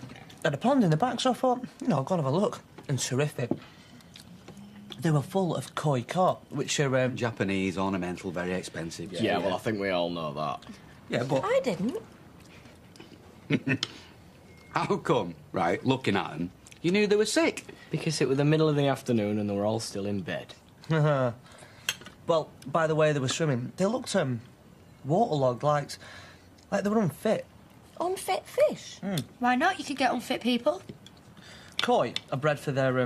had a pond in the back, so I thought, I'll go and have a look. And terrific. They were full of koi carp, which are... Japanese, ornamental, very expensive. Yeah, well, I think we all know that. Yeah, but... I didn't. How come, right, looking at them, you knew they were sick? Because it was the middle of the afternoon and they were all still in bed. Well, by the way they were swimming, they looked, waterlogged, like they were unfit. Unfit fish? Why not? You could get unfit people. Koi are bred for their,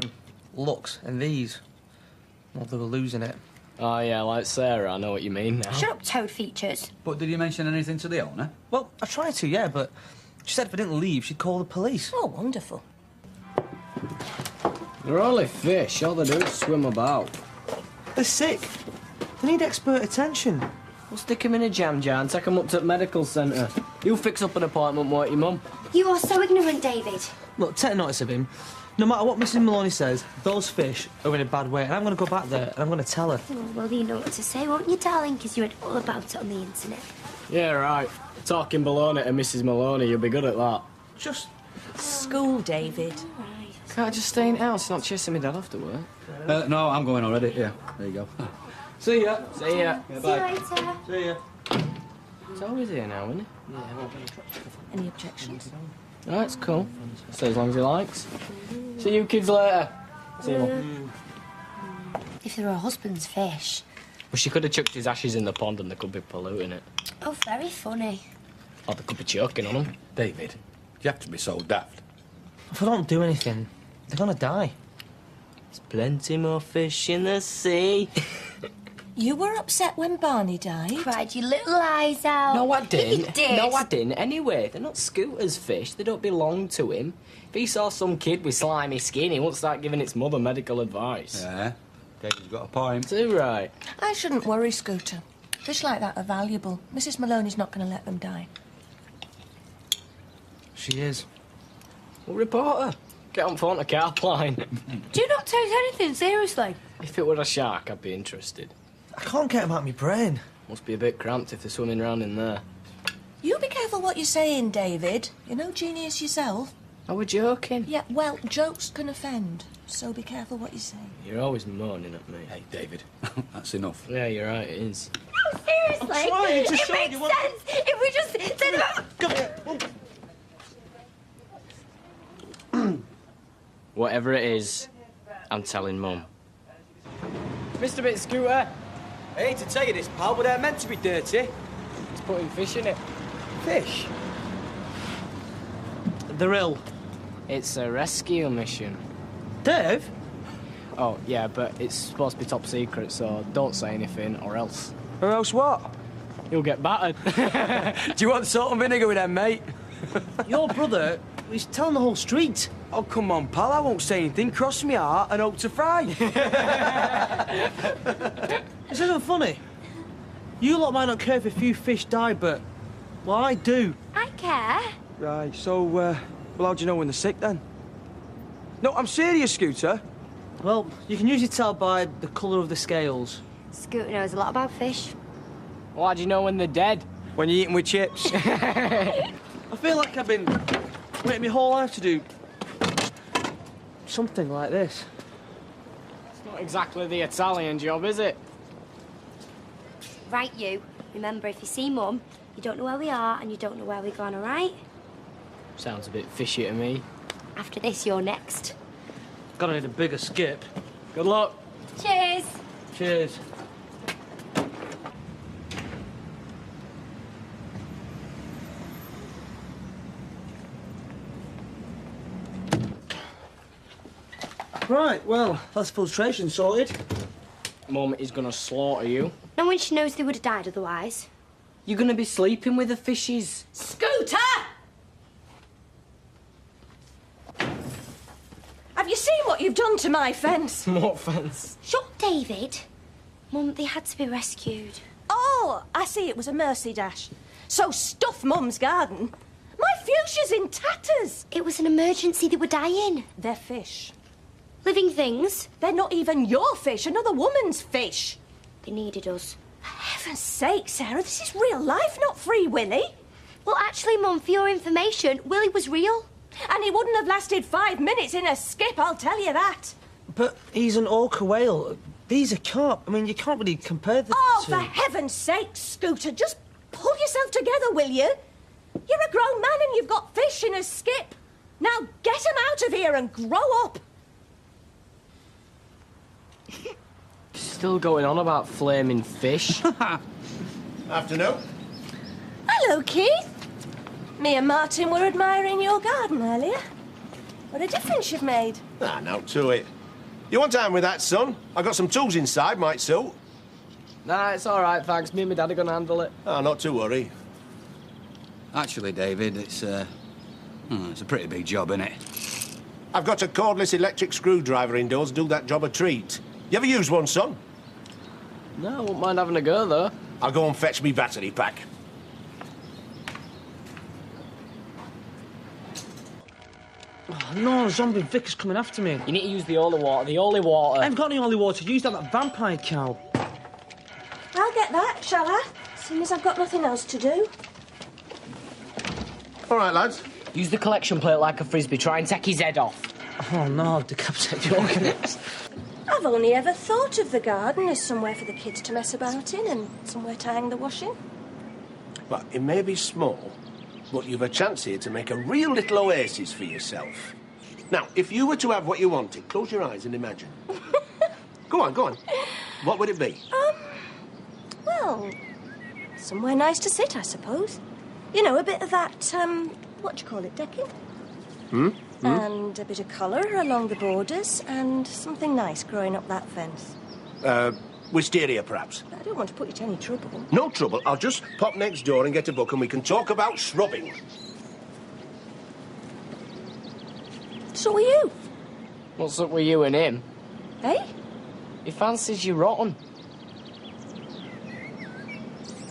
looks, and these, well, they were losing it. Oh, yeah, like Sarah, I know what you mean now. Shut up, toad features. But did you mention anything to the owner? Well, I tried to, yeah, but she said if I didn't leave, she'd call the police. Oh, wonderful. They're only fish. All they do is swim about. They're sick. They need expert attention. We'll stick them in a jam jar and take them up to the medical centre. You'll fix up an appointment, won't you, Mum? You are so ignorant, David. Look, take notice of him. No matter what Mrs. Maloney says, those fish are in a bad way, and I'm going to go back there and I'm going to tell her. Oh, well, you know what to say, won't you, darling? Because you read all about it on the internet. Yeah, right. Talking baloney to Mrs. Maloney, you'll be good at that. Just... School, David. Can't I just stay in house, not chasing me dad after work? No, I'm going already. Yeah, there you go. See ya. See ya. See you later. See ya. It's always here now, isn't he? Any objections? Right, it's cool. Stay as long as he likes. See you kids later. See you, Mum. If they're her husband's fish. Well, she could have chucked his ashes in the pond and they could be polluting it. Oh, very funny. Or they could be choking on them. David, you have to be so daft. If I don't do anything, they're going to die. There's plenty more fish in the sea. You were upset when Barney died? Cried your little eyes out. No, I didn't. You did. No, I didn't. Anyway, they're not Scooter's fish. They don't belong to him. If he saw some kid with slimy skin, he won't start giving its mother medical advice. Yeah, David's got a point. Too right. I shouldn't worry, Scooter. Fish like that are valuable. Mrs. Maloney's not going to let them die. She is. Well, report her. Get on phone to Carpline. Do you not take anything seriously? If it were a shark, I'd be interested. I can't get him out of my brain. Must be a bit cramped if they're swimming around in there. You be careful what you're saying, David. You're no genius yourself. Are we joking? Yeah, well, jokes can offend, so be careful what you say. You're always moaning at me. Hey, David, that's enough. Yeah, you're right, it is. Oh, seriously? I'm trying to it show makes you sense what- if we just said about... Come here. Whatever it is, I'm telling Mum. Mr. Bit Scooter, I hate to tell you this, pal, but they're meant to be dirty. it's putting fish in it. Fish? They're ill. It's a rescue mission. Dave? Oh, yeah, but it's supposed to be top secret, so don't say anything, or else Or else what? you'll get battered. Do you want salt and vinegar with them, mate? Your brother, he's telling the whole street. Oh, come on, pal, I won't say anything. Cross me heart and hope to fry. It's even funny. You lot might not care if a few fish die, but... well, I do. I care. Right, so, well, how do you know when they're sick, then? No, I'm serious, Scooter. Well, you can usually tell by the colour of the scales. Scooter knows a lot about fish. Why do you know when they're dead? When you're eating with chips. I feel like I've been waiting my whole life to do something like this. It's not exactly the Italian job, is it? Right, you. Remember, if you see Mum, you don't know where we are and you don't know where we're gone, all right? Sounds a bit fishy to me. After this, you're next. Gotta need a bigger skip. Good luck. Cheers. Cheers. Right, well, that's filtration sorted. Mum is gonna slaughter you. No one she knows they would have died otherwise. You're gonna be sleeping with the fishes. Scooter! Have you seen what you've done to my fence? What fence? Shut, David. Mum, they had to be rescued. Oh, I see it was a mercy dash. So stuff Mum's garden. My fuchsia's in tatters. It was an emergency. They were dying. They're fish. Living things. They're not even your fish, another woman's fish. They needed us. For heaven's sake, Sarah, this is real life, not Free Willy. Well, actually, Mum, for your information, Willie was real. And he wouldn't have lasted 5 minutes in a skip, I'll tell you that. But he's an orca whale. These are carp. I mean, you can't really compare the Oh, two. for heaven's sake, Scooter, just pull yourself together, will you? You're a grown man and you've got fish in a skip. Now get 'em out of here and grow up. Still going on about flaming fish. Afternoon. Hello, Keith. Me and Martin were admiring your garden earlier. What a difference you've made. Ah, now to it. You want time with that, son? I got some tools inside, might suit. Nah, it's all right, thanks. Me and my dad are gonna handle it. Ah, not to worry. Actually, David, it's a pretty big job, isn't it? I've got a cordless electric screwdriver indoors to do that job a treat. You ever use one, son? No, I wouldn't mind having a go, though. I'll go and fetch me battery pack. Oh, no, zombie Vic is coming after me. You need to use the holy water. The holy water. I haven't got any holy water. Use that vampire cow. I'll get that, shall I? As soon as I've got nothing else to do. All right, lads. Use the collection plate like a frisbee. Try and take his head off. Oh, no, decapitate the organist. I've only ever thought of the garden as somewhere for the kids to mess about in and somewhere to hang the washing. Well, it may be small, but you've a chance here to make a real little oasis for yourself. Now, if you were to have what you wanted, close your eyes and imagine. Go on, go on. What would it be? Well, somewhere nice to sit, I suppose. You know, a bit of that, what do you call it, decking? and a bit of colour along the borders, and something nice growing up that fence. Wisteria, perhaps? I don't want to put you to any trouble. No trouble. I'll just pop next door and get a book and we can talk about shrubbing. So are you. What's up with you and him? Eh? He fancies you rotten.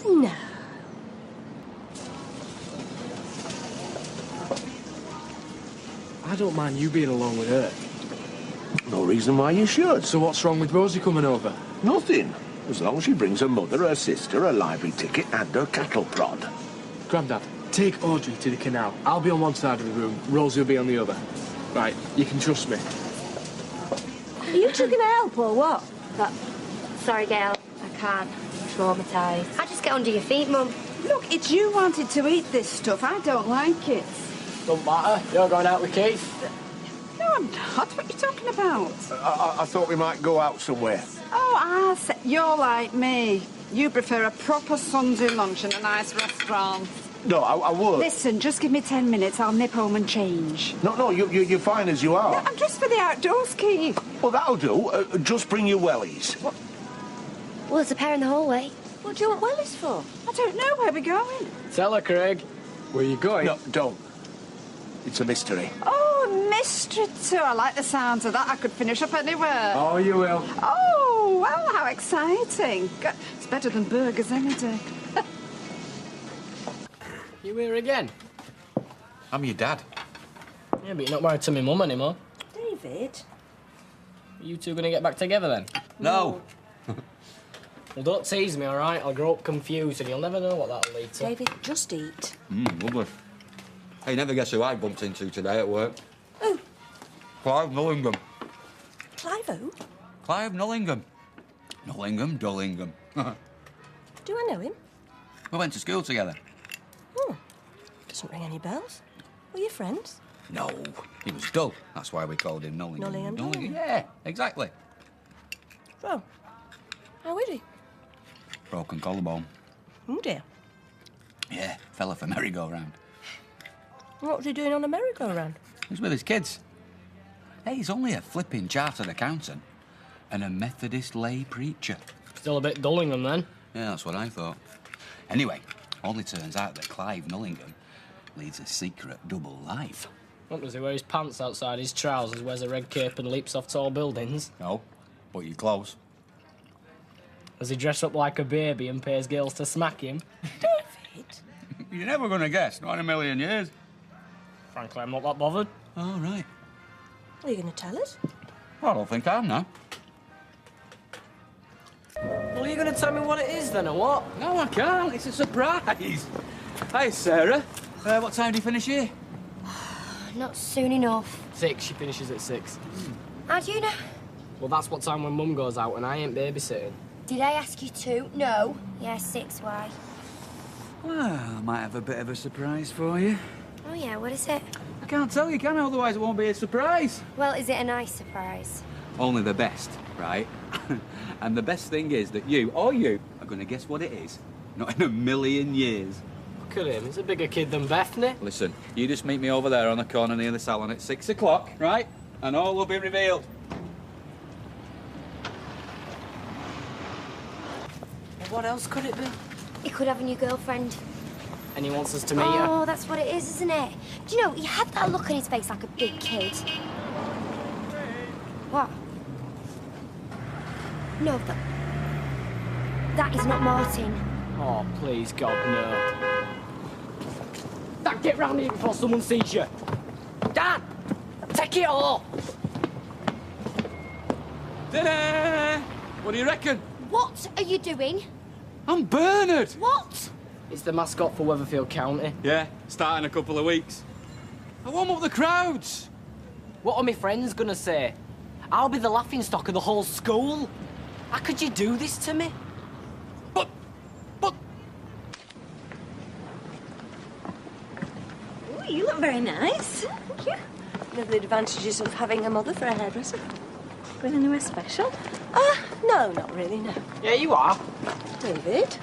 No. I don't mind you being along with her. No reason why you should. So what's wrong with Rosie coming over? Nothing. As long as she brings her mother, her sister, her library ticket and her cattle prod. Grandad, take Audrey to the canal. I'll be on one side of the room, Rosie will be on the other. Right, you can trust me. Are you two going to help or what? Sorry, Gail. I can't. I'm traumatised. I just get under your feet, Mum. Look, it's you wanted to eat this stuff. I don't like it. Don't matter. You're going out with Keith. No, I'm not. What are you talking about? I thought we might go out somewhere. Oh, you're like me. You prefer a proper Sunday lunch in a nice restaurant. No, I would. Listen, just give me 10 minutes. I'll nip home and change. No, you're fine as you are. No, I'm just for the outdoors, Keith. Well, that'll do. Just bring your wellies. Well, there's a pair in the hallway. What do you want wellies for? I don't know where we're going. Tell her, Craig. Where are you going? No, don't. It's a mystery. Oh, mystery tour. I like the sounds of that. I could finish up anywhere. Oh, you will. Oh, well, how exciting. It's better than burgers any day. You here again? I'm your dad. Yeah, but you're not married to my mum anymore. David? Are you two going to get back together then? No. Well, don't tease me, all right? I'll grow up confused and you'll never know what that'll lead to. David, just eat. Lovely. Hey, never guess who I bumped into today at work. Who? Clive Nullingham. Clive who? Clive Nullingham. Nullingham, Dullingham. Do I know him? We went to school together. Oh, doesn't ring any bells. Were you friends? No, he was dull. That's why we called him Nullingham. Nullingham, Dullingham. Yeah, exactly. So, how is he? Broken collarbone. Oh dear. Yeah, fell off a merry-go-round. What was he doing on a merry-go-round? He was with his kids. Hey, he's only a flipping chartered accountant and a Methodist lay preacher. Still a bit Dullingham, then? Yeah, that's what I thought. Anyway, only turns out that Clive Nullingham leads a secret double life. What, does he wear his pants outside his trousers, wears a red cape and leaps off tall buildings? No, but you're close. Does he dress up like a baby and pays girls to smack him? David? You're never going to guess, not in a million years. Frankly, I'm not that bothered. Oh, right. Are you going to tell us? Well, I don't think I am now. Well, are you going to tell me what it is, then, or what? No, I can't. It's a surprise. Hi, Sarah. What time do you finish here? Not soon enough. 6. She finishes at 6. How do you know? Well, that's what time when Mum goes out and I ain't babysitting. Did I ask you to? No. Yeah, 6, why? Well, I might have a bit of a surprise for you. Oh, yeah, what is it? I can't tell you, can I? Otherwise it won't be a surprise. Well, is it a nice surprise? Only the best, right? And the best thing is that you are going to guess what it is. Not in a million years. Look at him, he's a bigger kid than Bethany. Listen, you just meet me over there on the corner near the salon at 6 o'clock, right? And all will be revealed. What else could it be? He could have a new girlfriend. And he wants us to meet her. Oh, that's what it is, isn't it? Do you know, he had that look on his face like a big kid. What? No, that is not Martin. Oh, please, God, no. Dad, get round here before someone sees you. Dad, take it all. Ta-da! What do you reckon? What are you doing? I'm Bernard. What? It's the mascot for Weatherfield County. Yeah, starting a couple of weeks. I warm up the crowds. What are my friends gonna say? I'll be the laughingstock of the whole school. How could you do this to me? But... Oh, you look very nice. Thank you. You know the advantages of having a mother for a hairdresser? Going anywhere special? No, not really, no. Yeah, you are. David?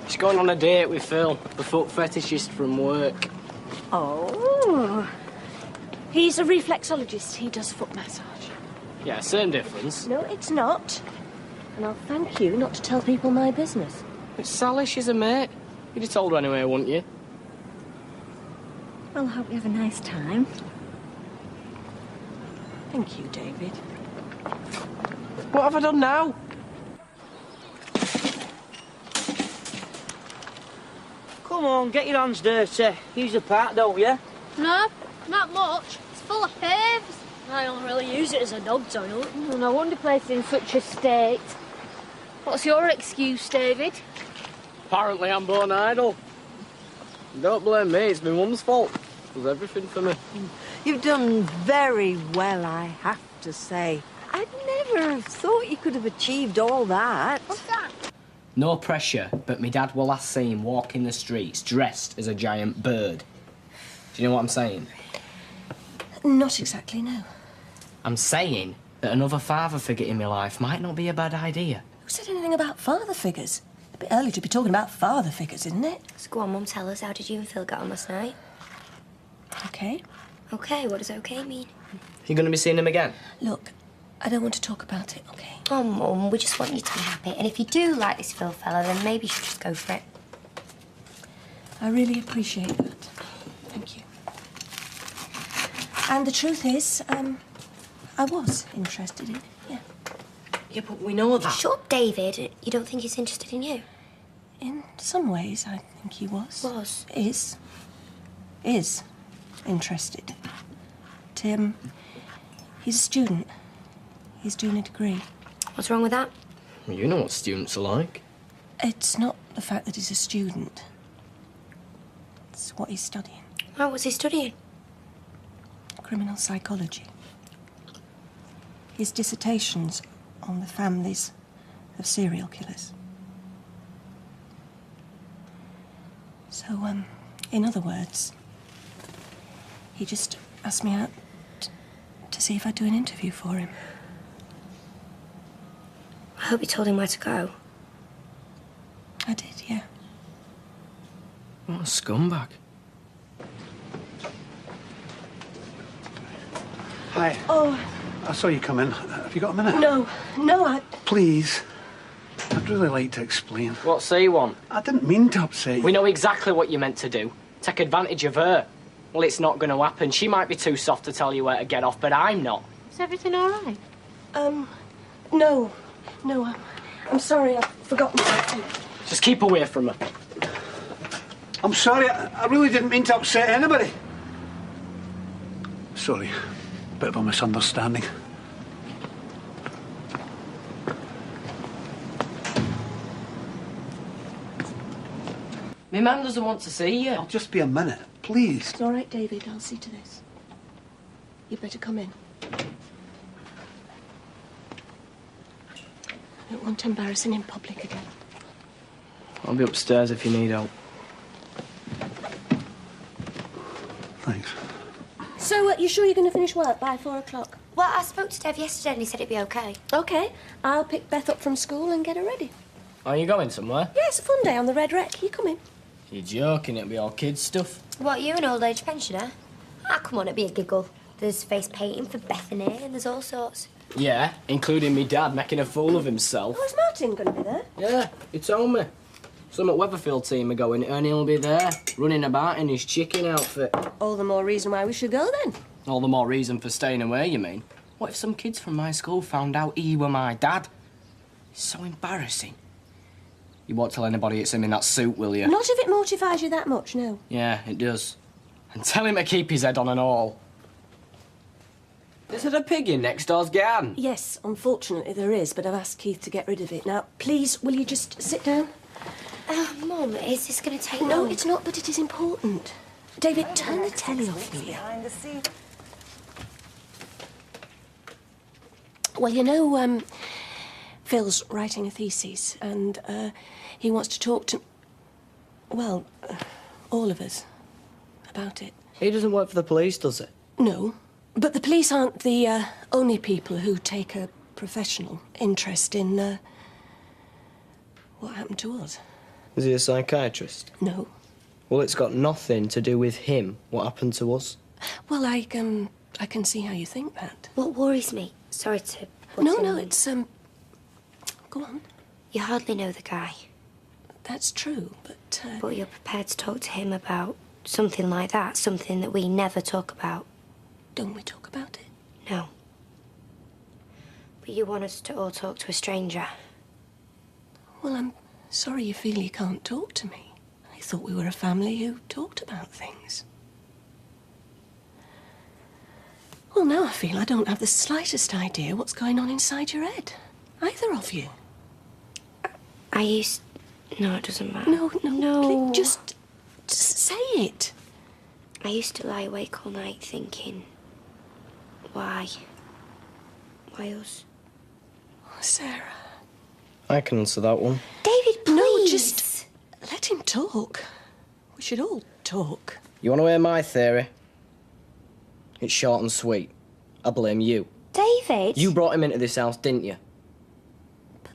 She's going on a date with Phil, the foot fetishist from work. Oh. He's a reflexologist. He does foot massage. Yeah, same difference. No, it's not. And I'll thank you not to tell people my business. It's Sally, she's a mate. You'd have told her anyway, wouldn't you? Well, I hope you have a nice time. Thank you, David. What have I done now? Come on, get your hands dirty. Use the part, don't you? No, not much. It's full of paves. I don't really use it as a dog toilet. No wonder place's in such a state. What's your excuse, David? Apparently I'm born idle. Don't blame me, it's my mum's fault. It was everything for me. You've done very well, I have to say. I'd never have thought you could have achieved all that. What's that? No pressure, but my dad will last see him walking the streets dressed as a giant bird. Do you know what I'm saying? Not exactly, no. I'm saying that another father figure in my life might not be a bad idea. Who said anything about father figures? A bit early to be talking about father figures, isn't it? So go on, Mum, tell us, how did you and Phil get on last night? OK. OK, what does OK mean? You going to be seeing him again? Look, I don't want to talk about it, OK? Oh, Mum, we just want you to be happy. And if you do like this Phil fella, then maybe you should just go for it. I really appreciate that. Thank you. And the truth is, I was interested in it, yeah. Yeah, but we know that. Shut up, David. You don't think he's interested in you? In some ways, I think he was. Was? Is interested. Tim, he's a student. He's doing a degree. What's wrong with that? Well, you know what students are like. It's not the fact that he's a student. It's what he's studying. Oh, what's he studying? Criminal psychology. His dissertation's on the families of serial killers. So, in other words, he just asked me out to see if I'd do an interview for him. I hope you told him where to go. I did, yeah. What a scumbag. Hi. Oh. I saw you come in. Have you got a minute? No, Please. I'd really like to explain. What's he want? I didn't mean to upset you. We know exactly what you meant to do. Take advantage of her. Well, it's not going to happen. She might be too soft to tell you where to get off, but I'm not. Is everything all right? No, I'm sorry, I've forgotten something. Just keep away from her. I'm sorry. I really didn't mean to upset anybody. Sorry. Bit of a misunderstanding. My mum doesn't want to see you. I'll just be a minute, please. It's all right, David, I'll see to this. You better come in. I don't want embarrassing in public again. I'll be upstairs if you need help. Thanks. So, you sure you're going to finish work by 4 o'clock? Well, I spoke to Dev yesterday and he said it'd be OK. OK. I'll pick Beth up from school and get her ready. Are you going somewhere? Yeah, it's a fun day on the Red Wreck. You come in. You're joking, it'll be all kids' stuff. What, you an old age pensioner? Ah, come on, it'd be a giggle. There's face painting for Bethany and there's all sorts. Yeah, including me dad making a fool of himself. Oh, is Martin going to be there? Yeah, he told me. Some at Weatherfield team are going and he'll be there, running about in his chicken outfit. All the more reason why we should go, then. All the more reason for staying away, you mean? What if some kids from my school found out he were my dad? It's so embarrassing. You won't tell anybody it's him in that suit, will you? Not if it mortifies you that much, no. Yeah, it does. And tell him to keep his head on and all. Is there a pig in next door's garden? Yes, unfortunately there is, but I've asked Keith to get rid of it. Now, please, will you just sit down? Mum, is this going to take No, long? it's not, but it is important. David, turn the telly off, will you? Well, you know, Phil's writing a thesis, and he wants to talk to, well, all of us about it. He doesn't work for the police, does he? No, but the police aren't the only people who take a professional interest in what happened to us. Is he a psychiatrist? No. Well, it's got nothing to do with him, what happened to us. Well, I I can see how you think that. What worries me? Sorry to put No, in no, with- it's, Go on. You hardly know the guy. That's true, but... But you're prepared to talk to him about something like that, something that we never talk about. Don't we talk about it? No. But you want us to all talk to a stranger. Well, I'm sorry you feel you can't talk to me. I thought we were a family who talked about things. Well, now I feel I don't have the slightest idea what's going on inside your head. Either of you. I used... No, it doesn't matter. No. Please, just say it. I used to lie awake all night thinking... Why? Why us? Oh, Sarah. I can answer that one. David, please! No, just let him talk. We should all talk. You want to hear my theory? It's short and sweet. I blame you. David? You brought him into this house, didn't you?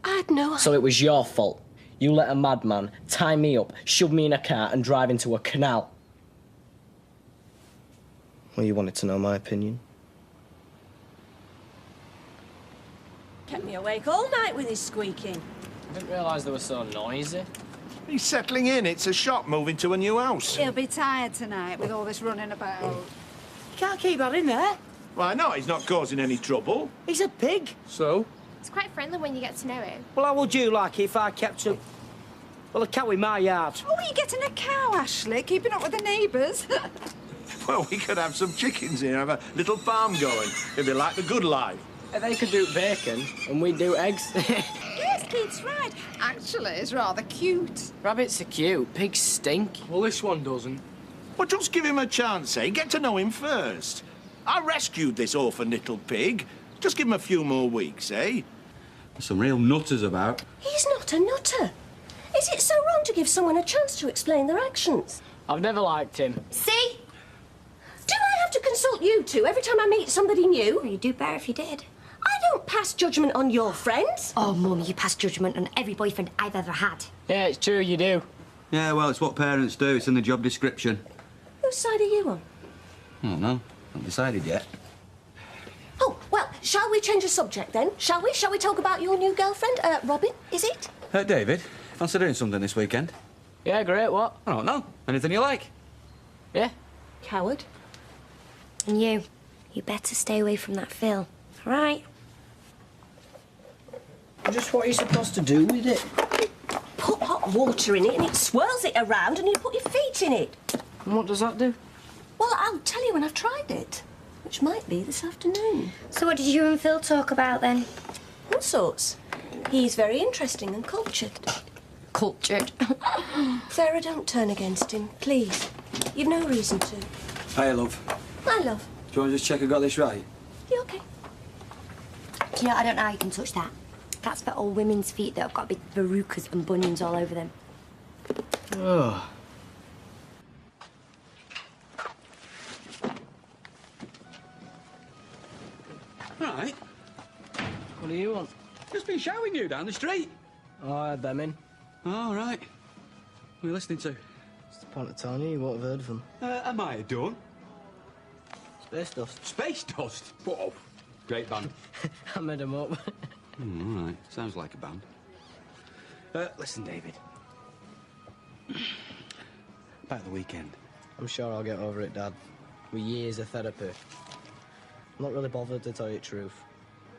I had no idea. So it was your fault. You let a madman tie me up, shove me in a car and drive into a canal. Well, you wanted to know my opinion. Kept me awake all night with his squeaking. I didn't realise they were so noisy. He's settling in. It's a shock moving to a new house. He'll be tired tonight with all this running about. You can't keep that in there. Why not? He's not causing any trouble. He's a pig. So? It's quite friendly when you get to know him. Well, how would you like it if I kept him? Well, a cow in my yard. Oh, are you getting a cow, Ashley? Keeping up with the neighbours? Well, we could have some chickens here, have a little farm going. It'd be like the good life. They could do bacon, and we'd do eggs. Yes, Kate's right. Actually, it's rather cute. Rabbits are cute, pigs stink. Well, this one doesn't. Well, just give him a chance, eh? Get to know him first. I rescued this orphan little pig. Just give him a few more weeks, eh? There's some real nutters about. He's not a nutter. Is it so wrong to give someone a chance to explain their actions? I've never liked him. See? Do I have to consult you two every time I meet somebody new? Well, you'd do better if you did. I don't pass judgment on your friends. Oh, Mum, you pass judgment on every boyfriend I've ever had. Yeah, it's true, you do. Yeah, well, it's what parents do. It's in the job description. Whose side are you on? I don't know. Not decided yet. Oh, well, shall we change the subject then? Shall we? Shall we talk about your new girlfriend, Robyn, is it? David, fancy doing something this weekend? Yeah, great, what? I don't know. Anything you like? Yeah. Coward. And you better stay away from that Phil, all right? Just what are you supposed to do with it? Put hot water in it and it swirls it around and you put your feet in it. And what does that do? Well, I'll tell you when I've tried it, which might be this afternoon. So what did you and Phil talk about then? All sorts. He's very interesting and cultured. Cultured? Sarah, don't turn against him, please. You've no reason to. Hey, love. My love. Do you want to just check I got this right? You okay? Do you know, I don't know how you can touch that. That's for old women's feet that have got big verrucas and bunions all over them. Oh. Right. What do you want? Just been shouting you down the street. Oh, I had them in. All right. What are you listening to? What's the point of telling you? You won't have heard of them. Am I done? Space Dust. Space Dust? Whoa. Great band. I made them up. All right. Sounds like a band. Listen, David. About the weekend. I'm sure I'll get over it, Dad. With years of therapy. I'm not really bothered, to tell you the truth.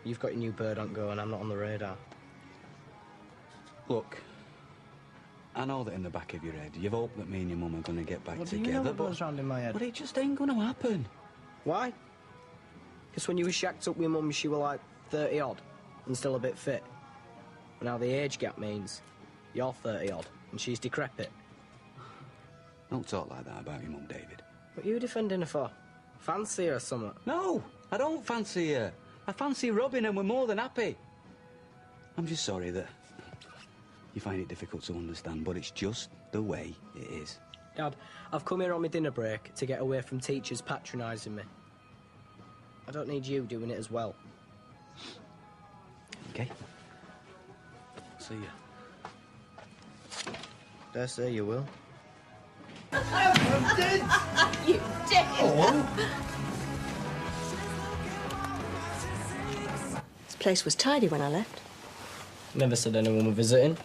You've got your new bird on go and I'm not on the radar. Look, I know that in the back of your head, you've hoped that me and your mum are going to get back What do together, you know what but... goes round in my head? But it just ain't going to happen. Why? Because when you were shacked up with your mum, she were like 30-odd and still a bit fit. But now the age gap means you're 30-odd and she's decrepit. Don't talk like that about your mum, David. What are you defending her for? Fancy her or something? No, I don't fancy her. I fancy Robyn and we're more than happy. I'm just sorry that you find it difficult to understand, but it's just the way it is. Dad, I've come here on my dinner break to get away from teachers patronising me. I don't need you doing it as well. OK. See ya. Dare say you will. You did! Oh. Place was tidy when I left. Never said anyone were visiting.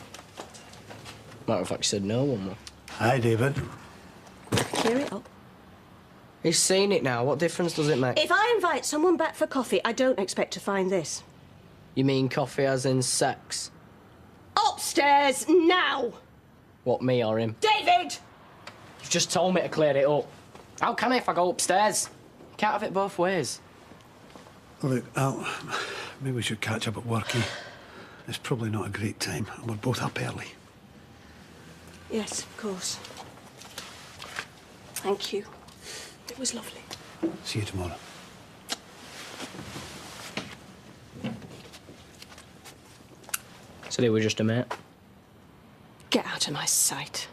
Matter of fact, she said no one were. Hi, David. Clear it up. He's seen it now. What difference does it make? If I invite someone back for coffee, I don't expect to find this. You mean coffee as in sex? Upstairs, now! What, me or him? David! You've just told me to clear it up. How can I if I go upstairs? Can't have it both ways. Well, look, Al, maybe we should catch up at work, eh? It's probably not a great time, and we're both up early. Yes, of course. Thank you. It was lovely. See you tomorrow. So they were just a mate? Get out of my sight.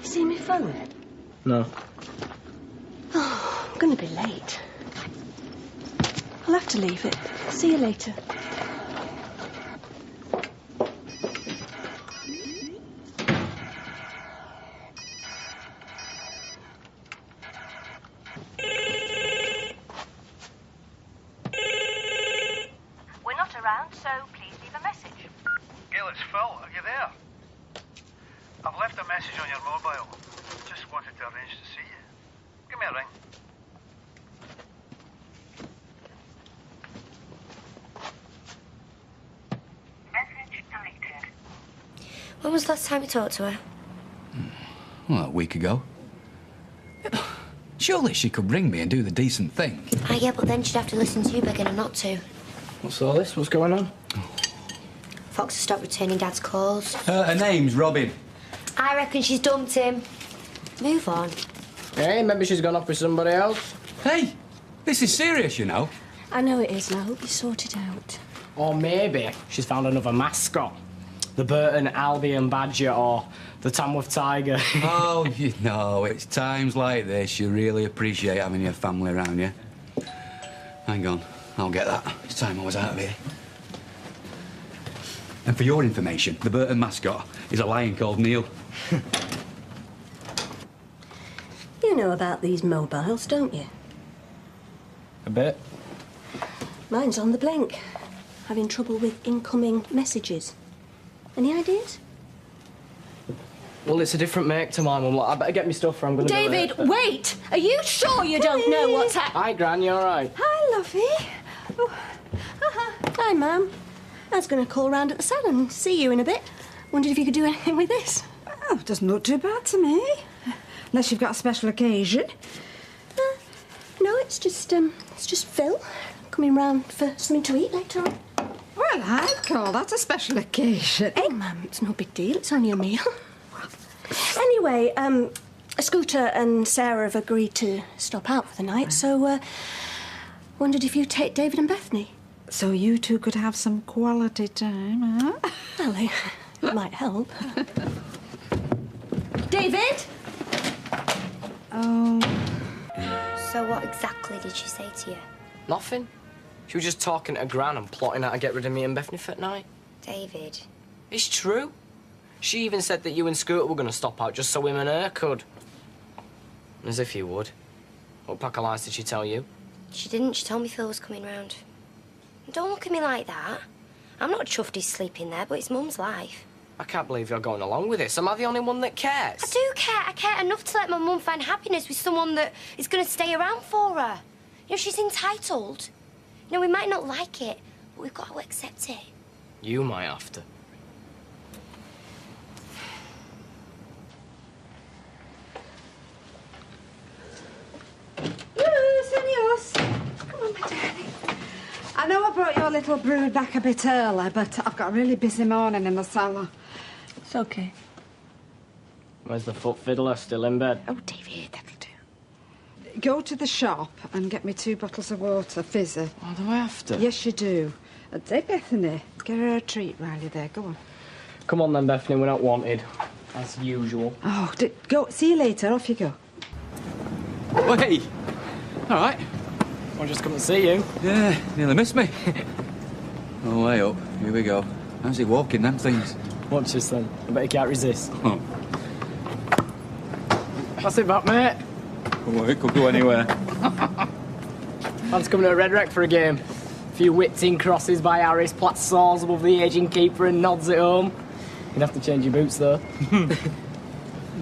You see my phone? No. Oh, I'm going to be late. I'll have to leave it. See you later. We're not around, so please leave a message. Gail, it's Phil. Are you there? I've left a message on your mobile. Just wanted to arrange to see you. Give me a ring. Message deleted. When was the last time you talked to her? Well, a week ago. Surely she could ring me and do the decent thing. Ah, yeah, but then she'd have to listen to you begging her not to. What's all this? What's going on? Fox has stopped returning Dad's calls. Her name's Robyn. I reckon she's dumped him. Move on. Hey, maybe she's gone off with somebody else. Hey, this is serious, you know. I know it is, and I hope you sort it out. Or maybe she's found another mascot. The Burton Albion Badger or the Tamworth Tiger. Oh, you know, it's times like this you really appreciate having your family around you. Hang on, I'll get that. It's time I was out of here. And for your information, the Burton mascot is a lion called Neil. You know about these mobiles, don't you? A bit. Mine's on the blink. Having trouble with incoming messages. Any ideas? Well, it's a different make to my mum. I better get my stuff or I'm going to David, wait! Are you sure you don't know what's happening? Hi, Gran, you all right? Hi, lovey. Oh. Hi, Mum. I was going to call round at the salon and see you in a bit. Wondered if you could do anything with this. Oh, it doesn't look too bad to me. Unless you've got a special occasion. No, it's just Phil coming round for something to eat later on. Well, I'd call that a special occasion. Hey, Mum, it's no big deal. It's only a meal. Anyway, Scooter and Sarah have agreed to stop out for the night, so wondered if you'd take David and Bethany. So you two could have some quality time, huh? Well, it might help. David! Oh. So what exactly did she say to you? Nothing. She was just talking to Gran and plotting how to get rid of me and Bethany for tonight. David. It's true. She even said that you and Scooter were going to stop out just so him and her could. As if you would. What pack of lies did she tell you? She didn't. She told me Phil was coming round. Don't look at me like that. I'm not chuffed he's sleeping there, but it's Mum's life. I can't believe you're going along with this. Am I the only one that cares? I do care. I care enough to let my mum find happiness with someone that is going to stay around for her. You know, she's entitled. You know, we might not like it, but we've got to accept it. You might have to. Yes. Come on, my darling. I know I brought your little brood back a bit early, but I've got a really busy morning in the salon. It's okay. Where's the foot fiddler? Still in bed? Oh, David, that'll do. Go to the shop and get me 2 bottles of water, fizzy. Oh, do I have to? Yes, you do. Hey, Bethany, get her a treat while you're there. Go on. Come on then, Bethany. We're not wanted. As usual. Oh, go. See you later. Off you go. Well, hey. All right. I'll just come and see you. Yeah, nearly missed me. Oh, way up. Here we go. How's he walking, them things? Watch this then. I bet he can't resist. Oh. Pass it back, mate. Well, it could go anywhere. Man's coming to Red Wreck for a game. A few whipped-in crosses by Harris, Platt soars above the ageing keeper and nods it home. You'd have to change your boots, though.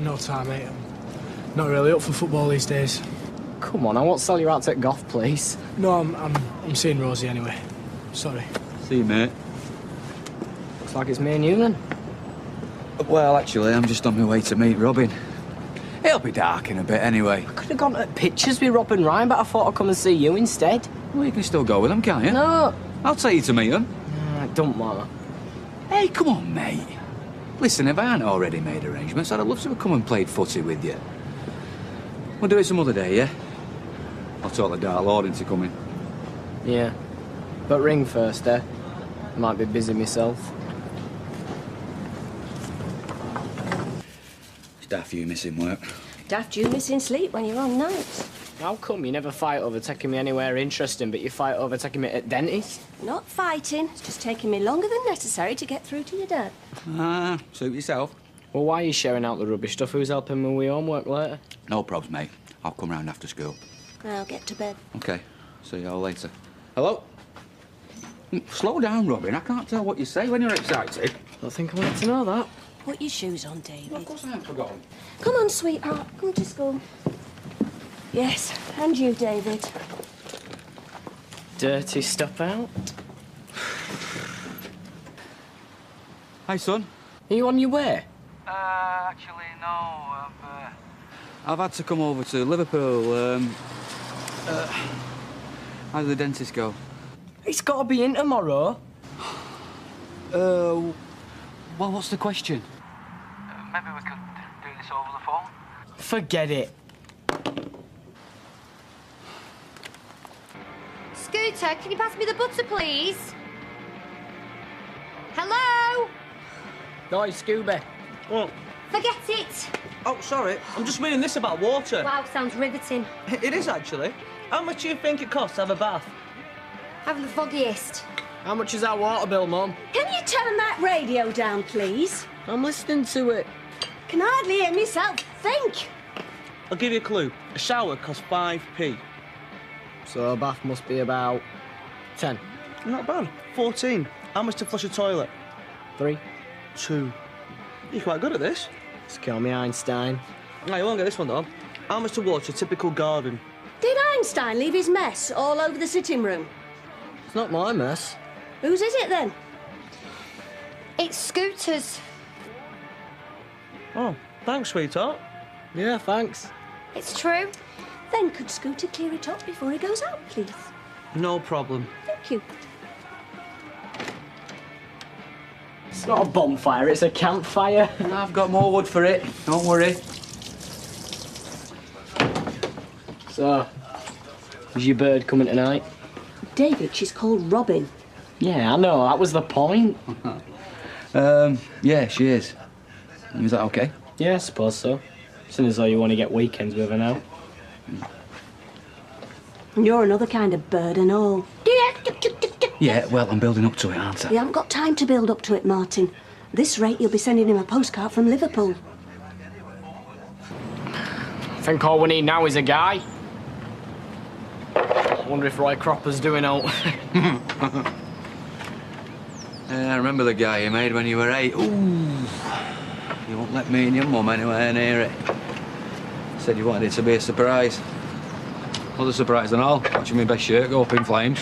No time, mate. I'm not really up for football these days. Come on, I won't sell you out at golf, please. No, I'm seeing Rosie anyway. Sorry. See you, mate. Looks like it's me and you, then. Well, actually, I'm just on my way to meet Robyn. It'll be dark in a bit anyway. I could have gone to pictures with Rob and Ryan, but I thought I'd come and see you instead. Well, you can still go with them, can't you? No. I'll take you to meet them. It don't matter. Hey, come on, mate. Listen, if I hadn't already made arrangements, I'd have loved to have come and played footy with you. We'll do it some other day, yeah? I'll talk the Dark Lord into coming. Yeah. But ring first, eh? I might be busy myself. It's daft you missing work. Daft you missing sleep when you're on nights. How come you never fight over taking me anywhere interesting, but you fight over taking me at dentist? Not fighting. It's just taking me longer than necessary to get through to your dad. Ah, suit yourself. Well, why are you sharing out the rubbish stuff? Who's helping me with homework later? No probs, mate. I'll come round after school. I'll get to bed. OK. See you all later. Hello? Slow down, Robyn. I can't tell what you say when you're excited. I think I wanted to know that. Put your shoes on, David. Well, of course I haven't forgotten. Come on, sweetheart. Come to school. Yes, and you, David. Dirty stop out. Hi, son. Are you on your way? Actually, no. I've had to come over to Liverpool. How did the dentist go? It's got to be in tomorrow. Well, what's the question? Maybe we could do this over the phone. Forget it. Scooter, can you pass me the butter, please? Hello? No, it's Scooby. What? Forget it. Oh, sorry. I'm just reading this about water. Wow, sounds riveting. It is, actually. How much do you think it costs to have a bath? Have the foggiest. How much is our water bill, Mum? Can you turn that radio down, please? I'm listening to it. Can hardly hear myself think. I'll give you a clue. A shower costs 5p. So a bath must be about 10. Not bad. 14. How much to flush a toilet? 3. 2. You're quite good at this. Just call me Einstein. No, you won't get this one, though. How much to water a typical garden? Did Einstein leave his mess all over the sitting room? It's not my mess. Whose is it, then? It's Scooter's. Oh, thanks, sweetheart. Yeah, thanks. It's true. Then could Scooter clear it up before he goes out, please? No problem. Thank you. It's not a bonfire, it's a campfire. I've got more wood for it. Don't worry. So, is your bird coming tonight? David, she's called Robyn. Yeah, I know. That was the point. Yeah, she is. Is that okay? Yeah, I suppose so. Seeing as though you want to get weekends with her now. And you're another kind of bird and all. Yeah, well, I'm building up to it, aren't I? You haven't got time to build up to it, Martin. At this rate, you'll be sending him a postcard from Liverpool. I think all we need now is a guy. I wonder if Roy Cropper's doing out. I remember the guy you made when you were 8. Ooh. You won't let me and your mum anywhere near it. Said you wanted it to be a surprise. Other surprise than all, watching my best shirt go up in flames.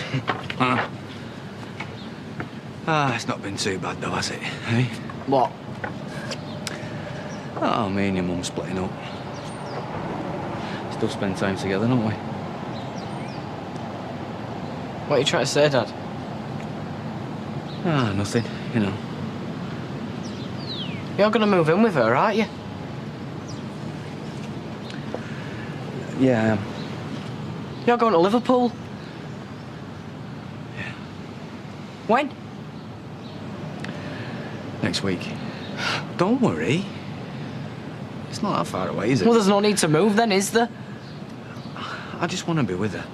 It's not been too bad though, has it? Eh? What? Oh, me and your mum splitting up. Still spend time together, don't we? What are you trying to say, Dad? Nothing, you know. You're going to move in with her, aren't you? Yeah, I am. You're going to Liverpool? Yeah. When? Next week. Don't worry. It's not that far away, is it? Well, there's no need to move then, is there? I just want to be with her.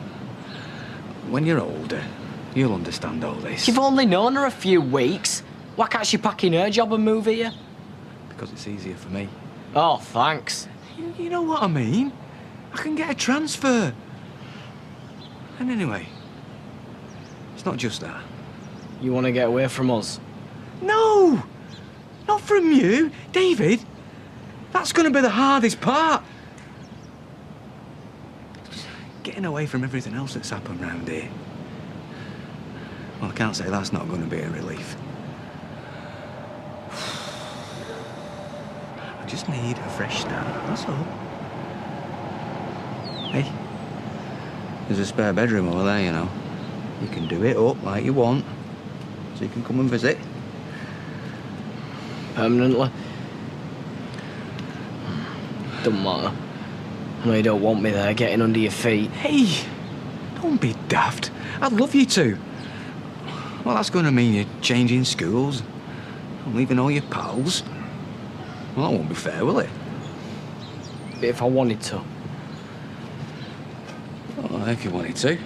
When you're older, you'll understand all this. You've only known her a few weeks. Why can't she pack in her job and move here? Because it's easier for me. Oh, thanks. You know what I mean? I can get a transfer. And anyway, it's not just that. You want to get away from us? No! Not from you, David. That's going to be the hardest part. Getting away from everything else that's happened round here. Well, I can't say that's not going to be a relief. I just need a fresh start, that's all. Hey, there's a spare bedroom over there, you know. You can do it up like you want, so you can come and visit. Permanently? Doesn't matter. I know you don't want me there, getting under your feet. Hey, don't be daft. I'd love you to. Well, that's going to mean you're changing schools and leaving all your pals. Well, that won't be fair, will it? But if I wanted to. Well, if you wanted to.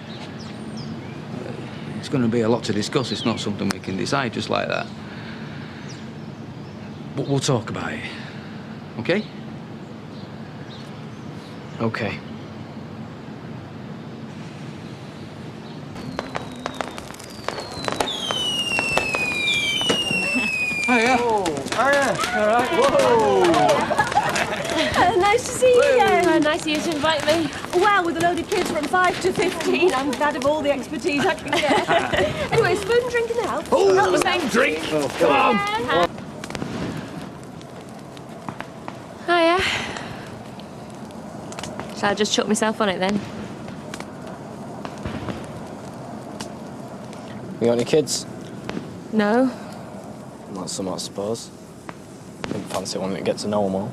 It's going to be a lot to discuss. It's not something we can decide just like that. But we'll talk about it. Okay? Okay. Hiya. Oh, hiya. All right. Whoa. Nice to see you again. Nice of you to invite me. Well, with a load of kids from 5 to 15, I'm glad of all the expertise I can get. Anyway, is food and drink in the house? Oh, That was drink. Oh, come on. Hiya. Shall I just chuck myself on it then? You got any kids? No. Not some, I suppose. Didn't fancy one that gets to know them all.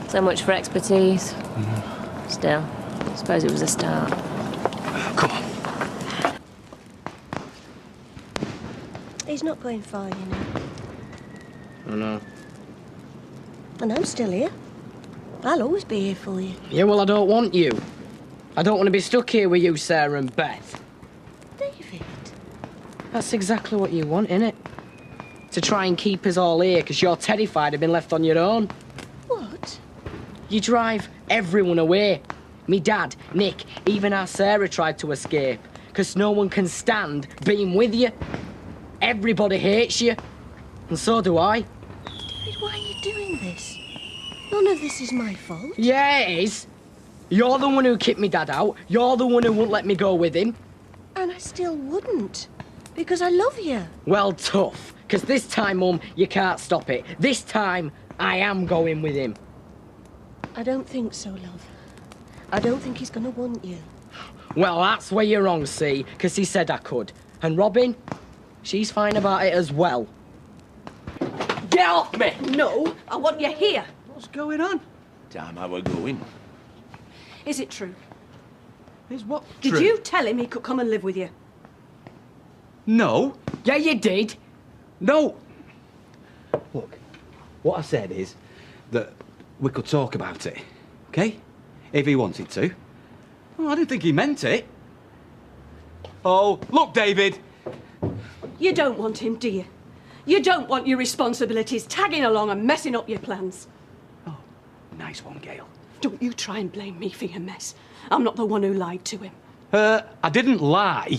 So much for expertise. Still, I suppose it was a start. Come on. He's not going far, you know. I know. And I'm still here. I'll always be here for you. Yeah, well, I don't want you. I don't want to be stuck here with you, Sarah and Beth. David. That's exactly what you want, innit? To try and keep us all here because you're terrified of being left on your own. What? You drive everyone away. Me dad, Nick, even our Sarah tried to escape because no one can stand being with you. Everybody hates you. And so do I. David, why are you doing this? None of this is my fault. Yeah, it is. You're the one who kicked me dad out. You're the one who wouldn't let me go with him. And I still wouldn't. Because I love you. Well, tough. Because this time, Mum, you can't stop it. This time, I am going with him. I don't think so, love. I don't think he's going to want you. Well, that's where you're wrong, see, because he said I could. And Robyn, she's fine about it as well. Get off me! No, I want you here. What's going on? Time I were going. Is it true? Is what Did true? you tell him he could come and live with you? No. Yeah, you did. No. Look, what I said is that we could talk about it, okay? If he wanted to. Oh, I didn't think he meant it. Oh, look, David. You don't want him, do you? You don't want your responsibilities tagging along and messing up your plans. Oh, nice one, Gail. Don't you try and blame me for your mess. I'm not the one who lied to him. I didn't lie.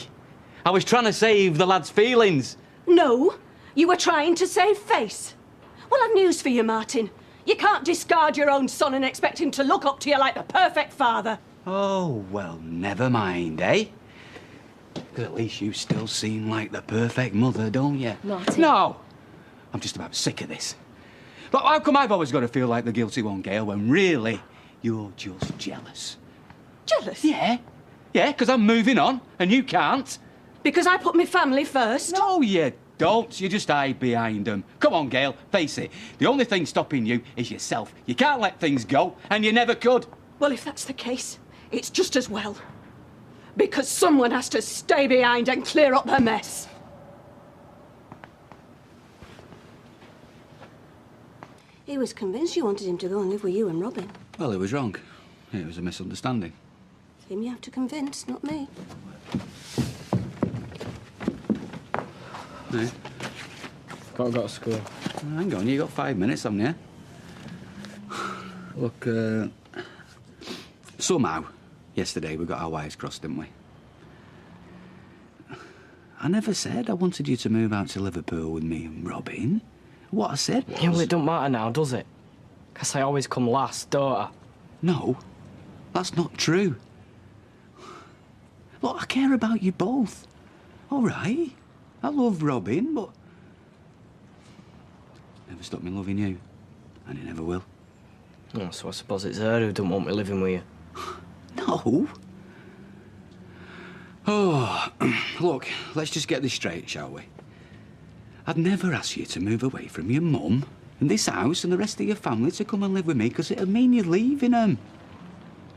I was trying to save the lad's feelings. No, you were trying to save face. Well, I've news for you, Martin. You can't discard your own son and expect him to look up to you like the perfect father. Oh, well, never mind, eh? Because at least you still seem like the perfect mother, don't you? Martin. No! I'm just about sick of this. But how come I've always got to feel like the guilty one, Gail, when really you're just jealous? Jealous? Yeah. Yeah, because I'm moving on and you can't. Because I put my family first? No, you don't. You just hide behind them. Come on, Gail, face it. The only thing stopping you is yourself. You can't let things go, and you never could. Well, if that's the case, it's just as well. Because someone has to stay behind and clear up the mess. He was convinced you wanted him to go and live with you and Robyn. Well, he was wrong. It was a misunderstanding. Him you have to convince, not me. No. Gotta go to school. Hang on, you got 5 minutes, haven't you? Look, somehow, yesterday we got our wires crossed, didn't we? I never said I wanted you to move out to Liverpool with me and Robyn. What I said was... Yeah, well, it don't matter now, does it? 'Cause I always come last, don't I? No, that's not true. Look, I care about you both. All right, I love Robyn, but... Never stopped me loving you, and it never will. Oh, so I suppose it's her who don't want me living with you. No. Oh, look, let's just get this straight, shall we? I'd never ask you to move away from your mum and this house and the rest of your family to come and live with me, because it'd mean you're leaving them.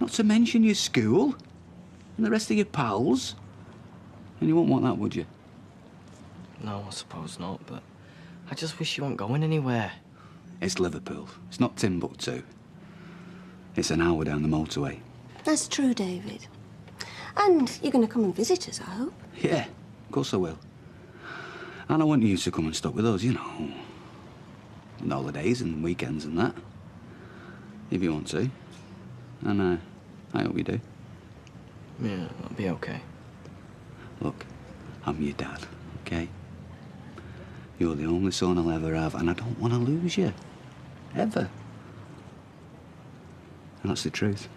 Not to mention your school and the rest of your pals. And you wouldn't want that, would you? No, I suppose not, but I just wish you weren't going anywhere. It's Liverpool. It's not Timbuktu. It's an hour down the motorway. That's true, David. And you're going to come and visit us, I hope. Yeah, of course I will. And I want you to come and stop with us, you know. On holidays and weekends and that. If you want to. And I hope you do. Yeah, that'll be okay. Look, I'm your dad, okay? You're the only son I'll ever have, and I don't want to lose you. Ever. And that's the truth.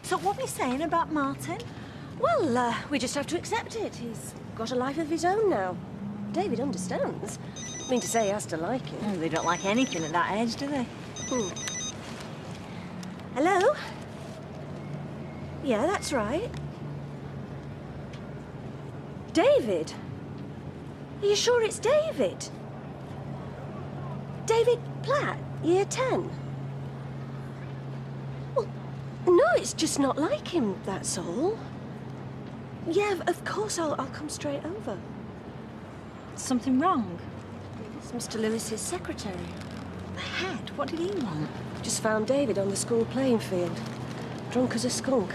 So what are we saying about Martin? Well, we just have to accept it. He's got a life of his own now. David understands. I mean to say he has to like it. Oh, they don't like anything at that age, do they? Hello? Yeah, that's right. David? Are you sure it's David? David Platt, year 10? Well, no, it's just not like him, that's all. Yeah, of course, I'll come straight over. Something wrong? It's Mr. Lewis's secretary. The head? What did he want? Just found David on the school playing field. Drunk as a skunk.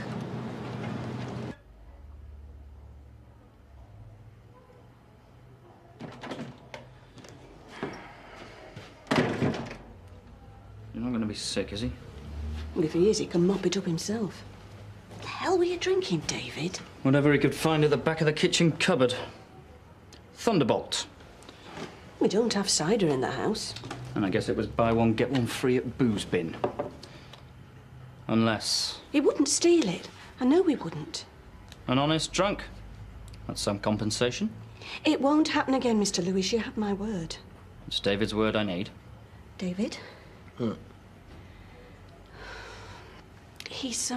You're not going to be sick, is he? Well, if he is, he can mop it up himself. What the hell were you drinking, David? Whatever he could find at the back of the kitchen cupboard. Thunderbolt. We don't have cider in the house. And I guess it was buy one, get one free at booze bin. Unless... He wouldn't steal it. I know he wouldn't. An honest drunk. That's some compensation. It won't happen again, Mr. Lewis. You have my word. It's David's word I need. David? He's,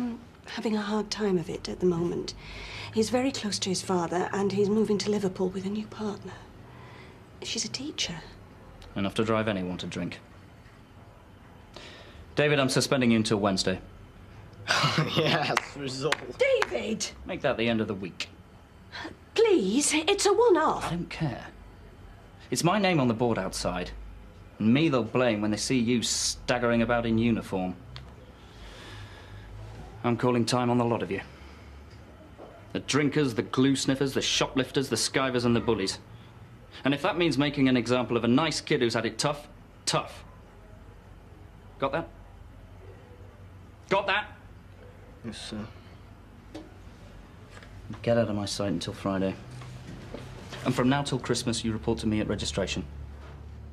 having a hard time of it at the moment. He's very close to his father, and he's moving to Liverpool with a new partner. She's a teacher. Enough to drive anyone to drink. David, I'm suspending you until Wednesday. Yes, result. David! Make that the end of the week. Please, it's a one-off. I don't care. It's my name on the board outside. And me they'll blame when they see you staggering about in uniform. I'm calling time on the lot of you. The drinkers, the glue sniffers, the shoplifters, the skivers and the bullies. And if that means making an example of a nice kid who's had it tough, tough. Got that? Got that? Yes, sir. Get out of my sight until Friday. And from now till Christmas, you report to me at registration.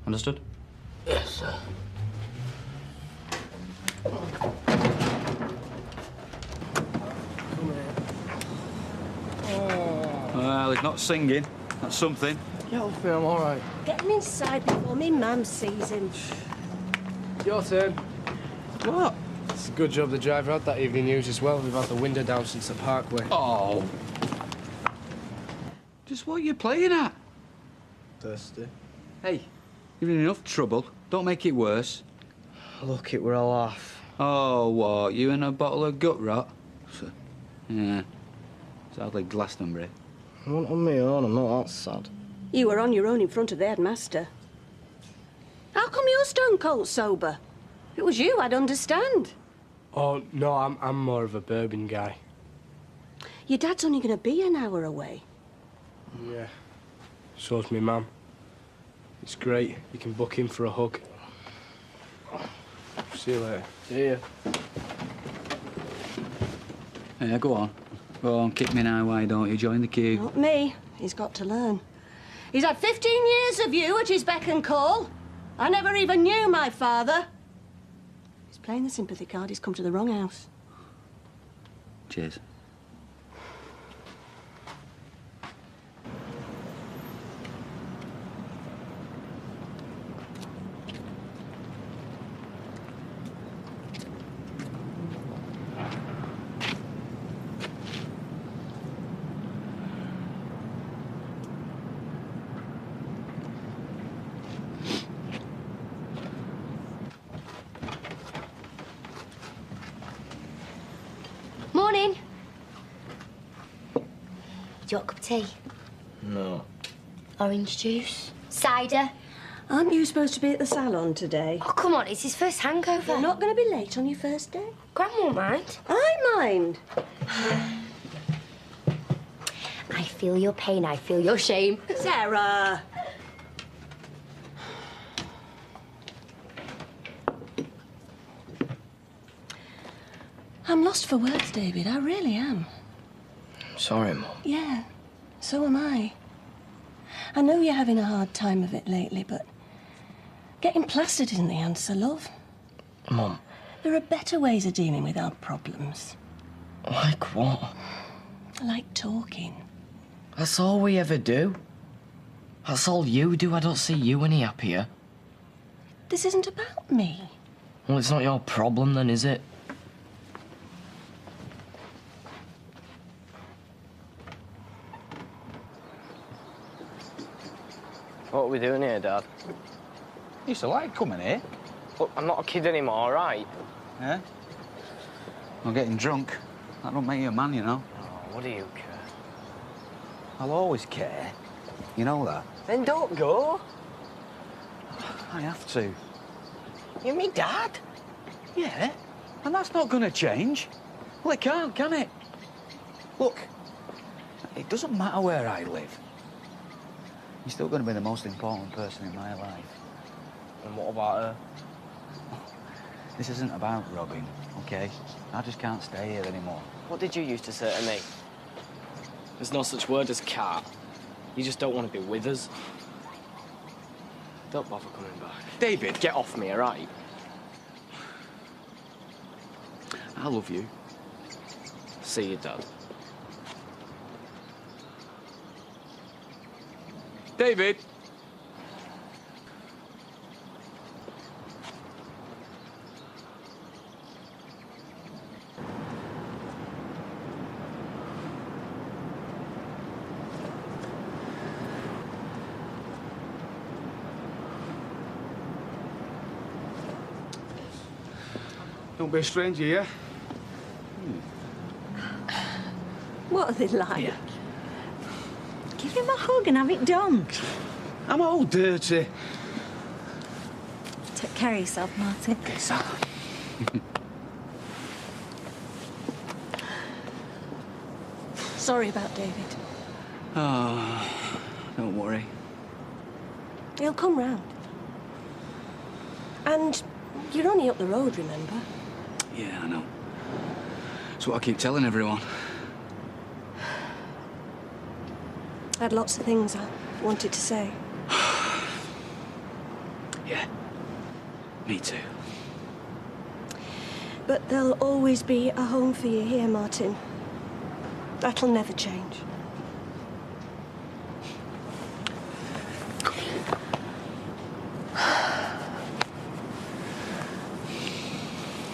Understood? Yes, sir. Well, he's not singing. That's something. Get off me, I'm all right. Get him inside before me mum sees him. Your turn. What? It's a good job the driver had that evening news as well. We've had the window down since the Parkway. Oh. Just what are you playing at? Thirsty. Hey, you're in enough trouble. Don't make it worse. Look, it were a laugh. Oh, what? You in a bottle of gut rot? Yeah. It's hardly Glastonbury. I went on my own. I'm not that sad. You were on your own in front of the headmaster. How come you're stone cold sober? If it was you, I'd understand. Oh, no, I'm more of a bourbon guy. Your dad's only going to be an hour away. Yeah. So's me mum. It's great. You can book in for a hug. See you later. See ya. Yeah, go on. Go on, kick me now, why don't you? Join the queue. Not me. He's got to learn. He's had 15 years of you at his beck and call. I never even knew my father. He's playing the sympathy card. He's come to the wrong house. Cheers. Morning. Do you want a cup of tea? No. Orange juice? Cider? Aren't you supposed to be at the salon today? Oh, come on, it's his first hangover. You're not going to be late on your first day? Gran won't mind. I mind. I feel your pain, I feel your shame. Sarah! I'm lost for words, David. I really am. Sorry, Mum. Yeah, so am I. I know you're having a hard time of it lately, but getting plastered isn't the answer, love. Mum. There are better ways of dealing with our problems. Like what? Like talking. That's all we ever do. That's all you do. I don't see you any happier. This isn't about me. Well, it's not your problem then, is it? What are we doing here, Dad? Used to like coming here. Look, I'm not a kid anymore, all right? Yeah? I'm getting drunk. That don't make you a man, you know. Oh, what do you care? I'll always care. You know that. Then don't go. I have to. You're me dad. Yeah, and that's not going to change. Well, it can't, can it? Look, it doesn't matter where I live. You're still going to be the most important person in my life. And what about her? This isn't about Robyn, OK? I just can't stay here anymore. What did you used to say to me? There's no such word as cat. You just don't want to be with us. Don't bother coming back. David! Get off me, all right? I love you. See you, Dad. David! Don't be a stranger, yeah? What are they like? Give him a hug and have it done. I'm all dirty. Take care of yourself, Martin. Okay, Sam. Sorry about David. Oh, don't worry. He'll come round. And you're only up the road, remember? Yeah, I know. That's what I keep telling everyone. I had lots of things I wanted to say. Yeah, me too. But there'll always be a home for you here, Martin. That'll never change.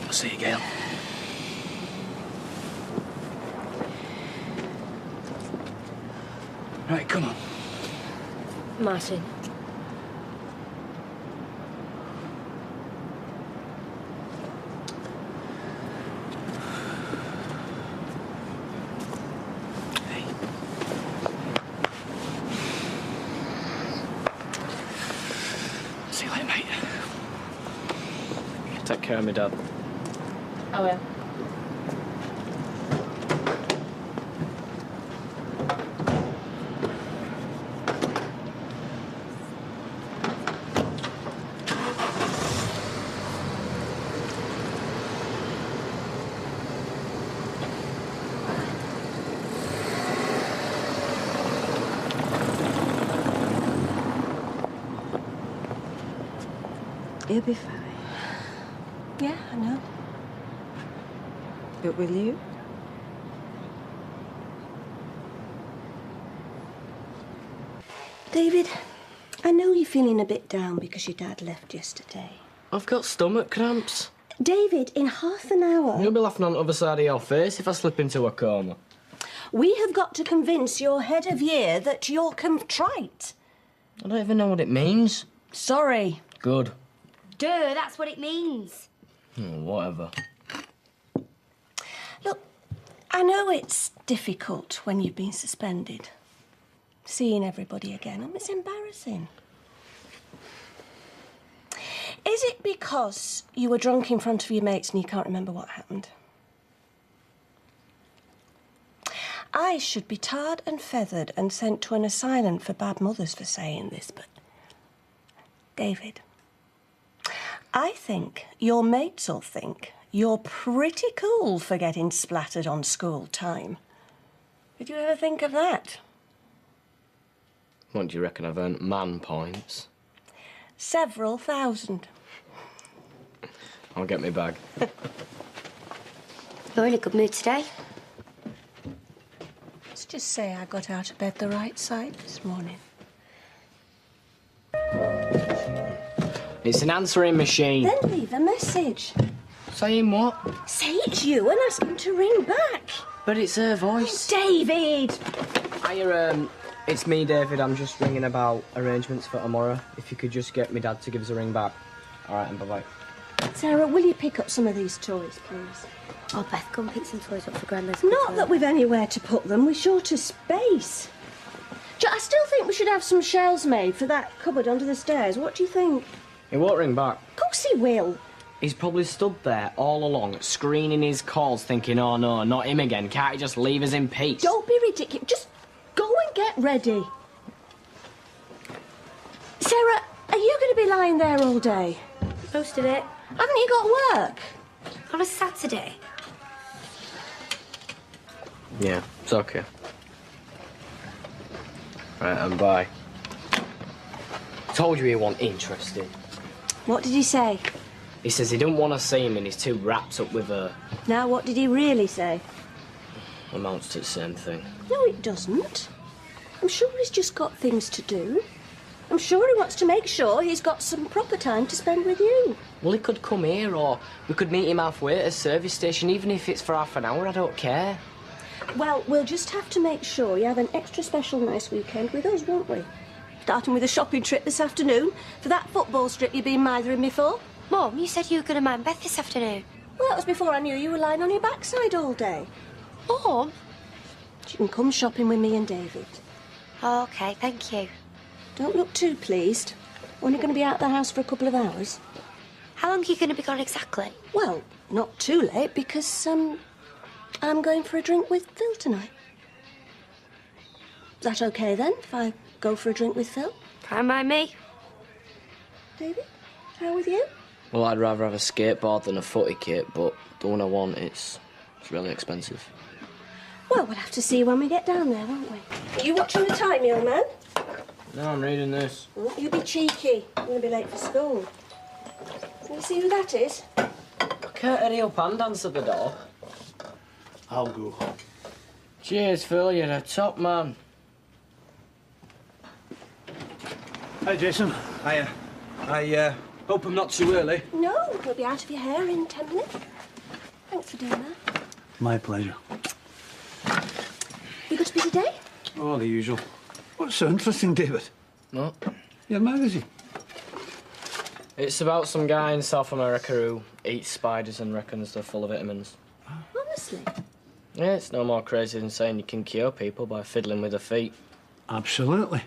I'll see you, Gail. Right, come on. Martin. See you later, mate. Take care of me, Dad. I will. He'll be fine. Yeah, I know. But will you? David, I know you're feeling a bit down because your dad left yesterday. I've got stomach cramps. David, in half an hour... You'll be laughing on the other side of your face if I slip into a coma. We have got to convince your head of year that you're contrite. I don't even know what it means. Sorry. Good. Duh, that's what it means. Whatever. Look, I know it's difficult when you've been suspended. Seeing everybody again, and it's embarrassing. Is it because you were drunk in front of your mates and you can't remember what happened? I should be tarred and feathered and sent to an asylum for bad mothers for saying this, but... David, I think your mates'll think you're pretty cool for getting splattered on school time. Did you ever think of that? What do you reckon I've earned man points? Several thousand. I'll get me bag. You're in a good mood today. Let's just say I got out of bed the right side this morning. It's an answering machine. Then leave a message. Saying what? Say it's you and ask him to ring back. But it's her voice. David! It's me, David. I'm just ringing about arrangements for tomorrow. If you could just get me dad to give us a ring back. All right, and bye-bye. Sarah, will you pick up some of these toys, please? Oh, Beth, go and pick some toys up for Grandma's. Not that we've anywhere to put them. We're short of space. I still think we should have some shelves made for that cupboard under the stairs. What do you think? He won't ring back. Of course he will. He's probably stood there all along, screening his calls, thinking, oh, no, not him again. Can't he just leave us in peace? Don't be ridiculous. Just go and get ready. Sarah, are you going to be lying there all day? Most of it. Haven't you got work? On a Saturday. Yeah, it's okay. Right, and bye. Told you he wasn't interested. What did he say? He says he didn't want to see him and he's too wrapped up with her. Now, what did he really say? Amounts to the same thing. No, it doesn't. I'm sure he's just got things to do. I'm sure he wants to make sure he's got some proper time to spend with you. Well, he could come here, or we could meet him halfway at a service station, even if it's for half an hour. I don't care. Well, we'll just have to make sure you have an extra special nice weekend with us, won't we? Starting with a shopping trip this afternoon for that football strip you've been mithering me for. Mum, you said you were going to mind Beth this afternoon. Well, that was before I knew you were lying on your backside all day. Mum? You can come shopping with me and David. Oh, OK, thank you. Don't look too pleased. Only going to be out of the house for a couple of hours. How long are you going to be gone exactly? Well, not too late, because, I'm going for a drink with Phil tonight. Is that OK, then, if I go for a drink with Phil? Don't mind me. David, how with you? Well, I'd rather have a skateboard than a footy kit, but the one I want, it's really expensive. Well, we'll have to see when we get down there, won't we? Are you watching the time, young man? No, I'm reading this. You be cheeky. I'm going to be late for school. Can you see who that is? Can't hurry up and answer the door. I'll go. Cheers, Phil. You're a top man. Hi, Jason. Hiya. I hope I'm not too early. No, you'll be out of your hair in 10 minutes. Thanks for doing that. My pleasure. You got a busy day? Oh, the usual. What's so interesting, David? What? Your magazine. It's about some guy in South America who eats spiders and reckons they're full of vitamins. Honestly? Yeah, it's no more crazy than saying you can cure people by fiddling with their feet. Absolutely.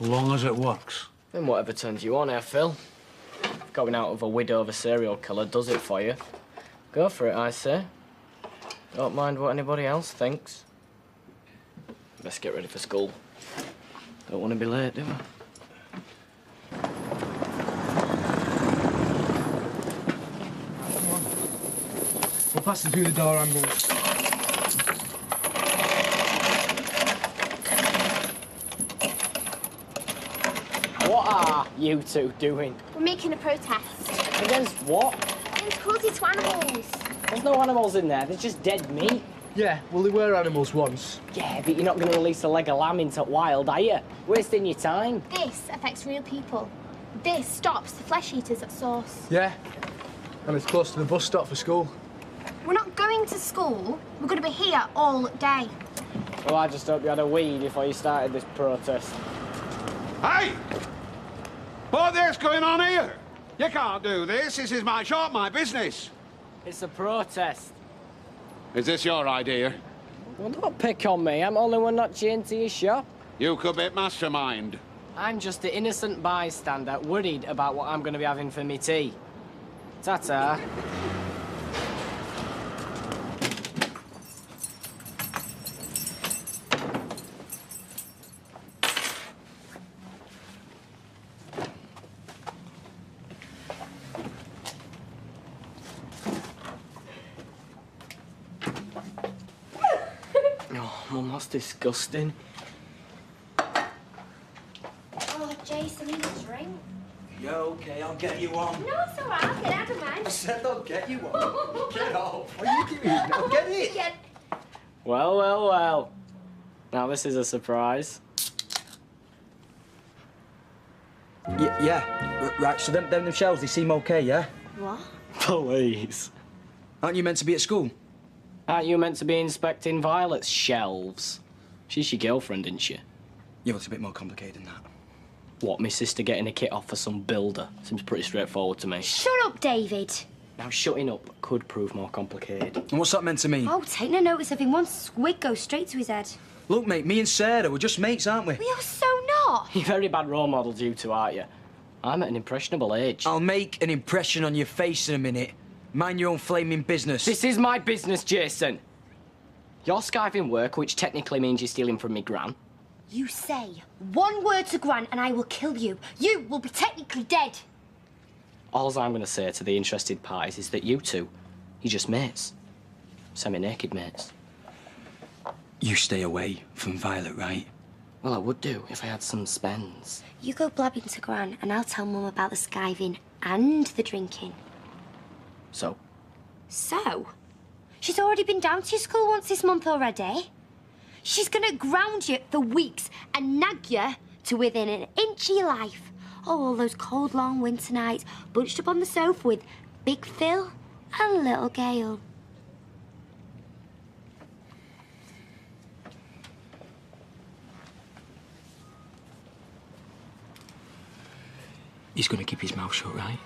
As long as it works. Then whatever turns you on, Phil. Going out of a widow of a serial killer does it for you. Go for it, I say. Don't mind what anybody else thinks. Best get ready for school. Don't want to be late, do I? We're passing through the door, ambulance. What are you two doing? We're making a protest. Against what? Against cruelty to animals. There's no animals in there, there's just dead meat. Yeah, well, they were animals once. Yeah, but you're not going to release a leg of lamb into wild, are you? Wasting your time. This affects real people. This stops the flesh eaters at source. Yeah, and it's close to the bus stop for school. We're not going to school. We're going to be here all day. Well, I just hope you had a wee before you started this protest. Hey! What is going on here? You can't do this. This is my shop, my business. It's a protest. Is this your idea? Well, don't pick on me. I'm only one not chained to your shop. You could be mastermind. I'm just the innocent bystander worried about what I'm going to be having for me tea. Ta-ta. Oh, Mum, that's disgusting. Oh, Jason, need a drink. Yeah, okay, I'll get you one. No, it's all right. I'll get out of mine. I said I'll get you one. Get off. What are you doing? I'll get it. Yeah. Well, well, well. Now, this is a surprise. Right, so them shelves, they seem okay, yeah? What? Please. Aren't you meant to be at school? Aren't you meant to be inspecting Violet's shelves? She's your girlfriend, isn't she? Yeah, well, it's a bit more complicated than that. What, my sister getting a kit off for some builder? Seems pretty straightforward to me. Shut up, David. Now, shutting up could prove more complicated. And what's that meant to mean? Oh, take no notice of him. One squig goes straight to his head. Look, mate, me and Sarah, we're just mates, aren't we? We are so not. You're very bad role models, you two, aren't you? I'm at an impressionable age. I'll make an impression on your face in a minute. Mind your own flaming business. This is my business, Jason. You're skiving work, which technically means you're stealing from me gran. You say one word to Gran and I will kill you. You will be technically dead. All I'm going to say to the interested parties is that you two, you're just mates. Semi-naked mates. You stay away from Violet, right? Well, I would do if I had some spends. You go blabbing to Gran and I'll tell Mum about the skiving and the drinking. So? So? She's already been down to your school once this month already. She's gonna ground you for weeks and nag you to within an inch of your life. Oh, all those cold, long winter nights, bunched up on the sofa with Big Phil and little Gail. He's gonna keep his mouth shut, right?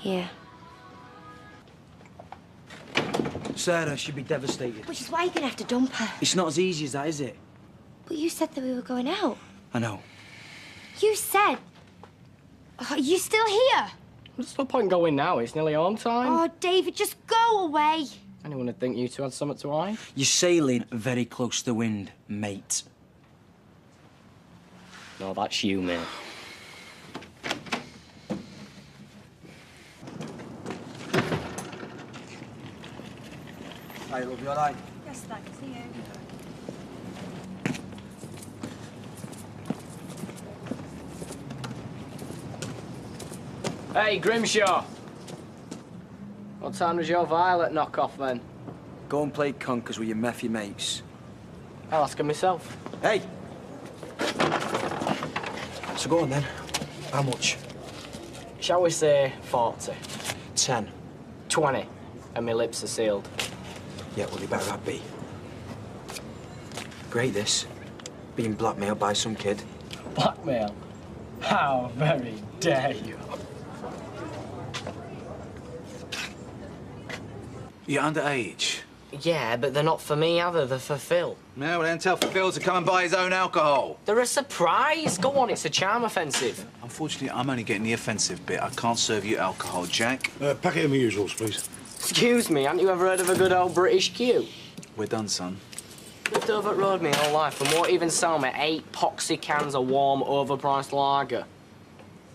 Yeah. Sarah should be devastated. Which is why you're gonna have to dump her. It's not as easy as that, is it? But you said that we were going out. I know. You said... Are you still here? There's no point going now. It's nearly home time. Oh, David, just go away. Anyone would think you two had something to hide? You're sailing very close to the wind, mate. No, that's you, mate. Hi, love, you all right? Yes, thanks. See you. Hey, Grimshaw. What time does your Violet knock off, then? Go and play conkers with your methy mates. I'll ask her myself. Hey! So go on, then. How much? Shall we say 40? 10. 20. And my lips are sealed. Yeah, well, you better have be. Great, this. Being blackmailed by some kid. Blackmail? How very dare you? You're underage. Yeah, but they're not for me either. They're for Phil. No, well, then tell Phil to come and buy his own alcohol. They're a surprise. Go on, it's a charm offensive. Unfortunately, I'm only getting the offensive bit. I can't serve you alcohol, Jack. Packet of usuals, please. Excuse me, haven't you ever heard of a good old British queue? We're done, son. Lived over at road me all life and won't even sell me 8 poxy cans of warm, overpriced lager.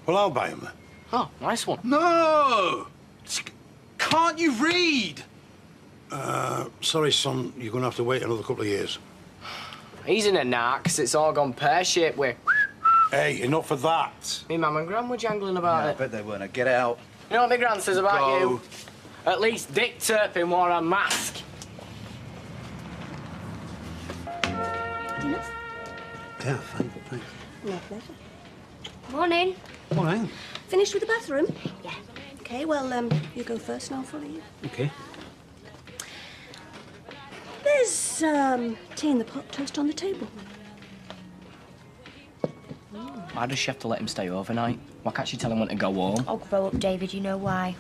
Well, I'll buy them. Oh, nice one. No! Can't you read? Sorry, son. You're going to have to wait another couple of years. He's in a narc 'cause it's all gone pear-shaped with... Hey, enough of that. Me mum and gran were jangling about I it. bet they weren't. Get out. You know what my gran says about Go. you? At least Dick Turpin wore a mask. Dinner? Yeah, thanks. My pleasure. Morning. Morning. Finished with the bathroom? Yeah. OK, well, you go first and I'll follow you. OK. There's, tea in the pot, toast on the table. Why does she have to let him stay overnight? Why can't she tell him when to go home? Oh, grow up, David, you know why.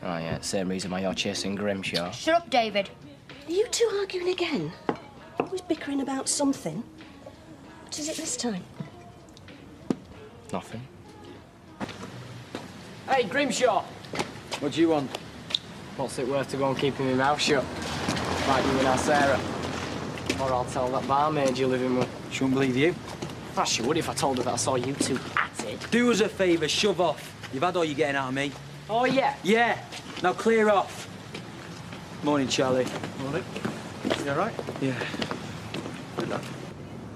Oh, yeah, same reason why you're chasing Grimshaw. Shut up, David. Are you two arguing again? Always bickering about something. What is it this time? Nothing. Hey, Grimshaw! What do you want? What's it worth to go and keeping my mouth shut? Like you and our Sarah. Or I'll tell that barmaid you're living with. She wouldn't believe you. Well, she would if I told her that I saw you two at it. Do us a favour, shove off. You've had all you're getting out of me. Oh, yeah? Yeah. Now clear off. Morning, Charlie. Morning. You all right? Yeah. Good luck.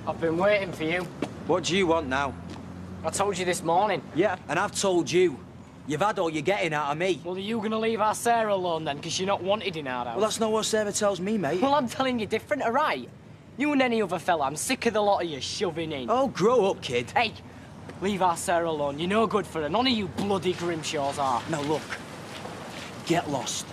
I've been waiting for you. What do you want now? I told you this morning. Yeah, and I've told you. You've had all you're getting out of me. Well, are you going to leave our Sarah alone then, because you're not wanted in our house? Well, that's not what Sarah tells me, mate. Well, I'm telling you different, all right? You and any other fella, I'm sick of the lot of you shoving in. Oh, grow up, kid. Hey, leave our Sarah alone. You're no good for her. None of you bloody Grimshaws are. Now, look. Get lost.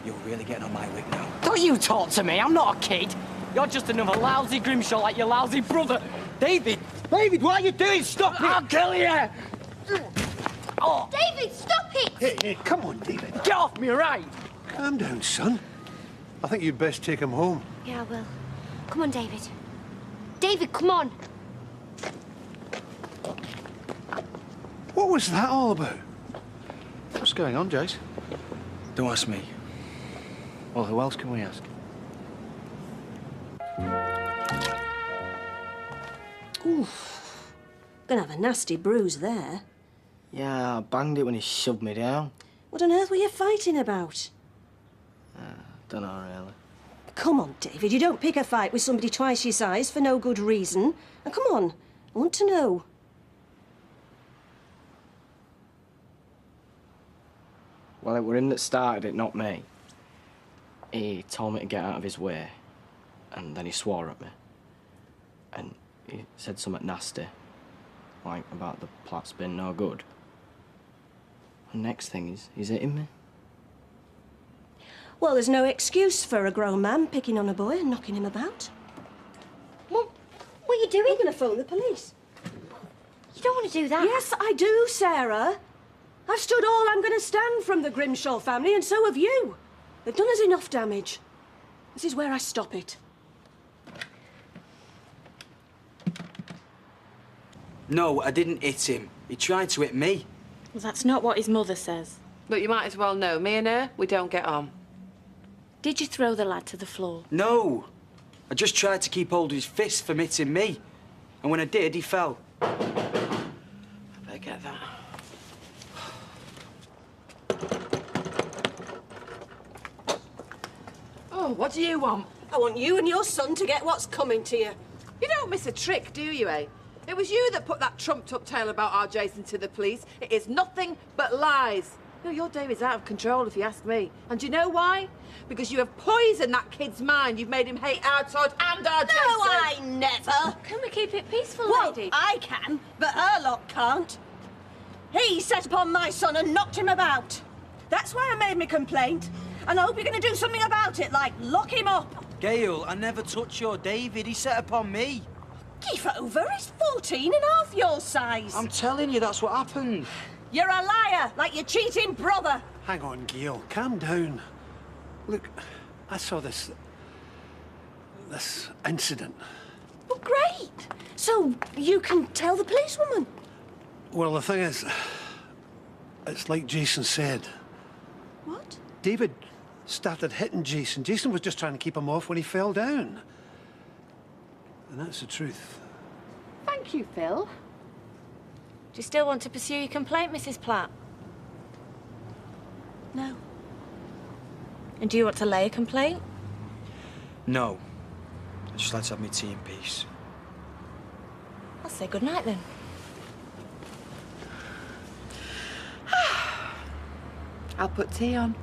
You're really getting on my wick now. Don't you talk to me. I'm not a kid. You're just another lousy Grimshaw like your lousy brother. David! David, what are you doing? Stop it! I'll kill you! Oh. David, stop it! Hey, come on, David. Get off me, right? Calm down, son. I think you'd best take him home. Yeah, I will. Come on, David. David, come on. What was that all about? What's going on, Jace? Don't ask me. Well, who else can we ask? Oof. Gonna have a nasty bruise there. Yeah, I banged it when he shoved me down. What on earth were you fighting about? Don't know, really. Come on, David, you don't pick a fight with somebody twice your size for no good reason. Now, come on, I want to know. Well, it were him that started it, not me. He told me to get out of his way, and then he swore at me. And he said something nasty, like about the Platts being no good. And next thing is, he's hitting me. Well, there's no excuse for a grown man picking on a boy and knocking him about. Mum, what are you doing? I'm going to phone the police. You don't want to do that. Yes, I do, Sarah. I've stood all I'm going to stand from the Grimshaw family, and so have you. They've done us enough damage. This is where I stop it. No, I didn't hit him. He tried to hit me. Well, that's not what his mother says. Look, you might as well know. Me and her, we don't get on. Did you throw the lad to the floor? No. I just tried to keep hold of his fist from hitting me. And when I did, he fell. I better get that. Oh, what do you want? I want you and your son to get what's coming to you. You don't miss a trick, do you, eh? It was you that put that trumped-up tale about our Jason to the police. It is nothing but lies. No, your David's out of control, if you ask me. And do you know why? Because you have poisoned that kid's mind. You've made him hate our Todd and our Jason. No, I never. Can we keep it peaceful, Well, lady? I can, but her lot can't. He set upon my son and knocked him about. That's why I made me complaint. And I hope you're going to do something about it, like lock him up. Gail, I never touched your David. He set upon me. Give over, he's 14 and half your size. I'm telling you, that's what happened. You're a liar, like your cheating brother. Hang on, Gail. Calm down. Look, I saw this incident. Well, great. So you can tell the policewoman. Well, the thing is, it's like Jason said. What? David started hitting Jason. Jason was just trying to keep him off when he fell down. And that's the truth. Thank you, Phil. Do you still want to pursue your complaint, Mrs. Platt? No. And do you want to lay a complaint? No. I'd just like to have my tea in peace. I I'll say good night then. I'll put tea on.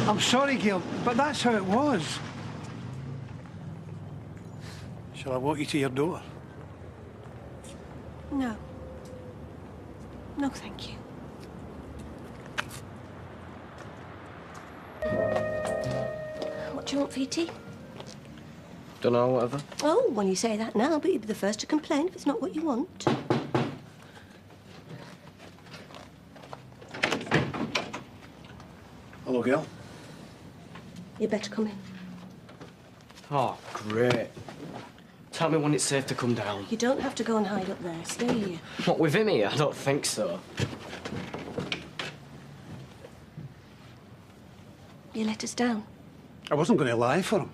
I'm sorry, Gail, but that's how it was. Shall I walk you to your door? No. No, thank you. What do you want for your tea? Don't know, whatever. Oh, well, you say that now, but you'll be the first to complain if it's not what you want. Hello, Gail. You better come in. Oh, great. Tell me when it's safe to come down. You don't have to go and hide up there. Stay here. What, with him here? I don't think so. You let us down. I wasn't going to lie for him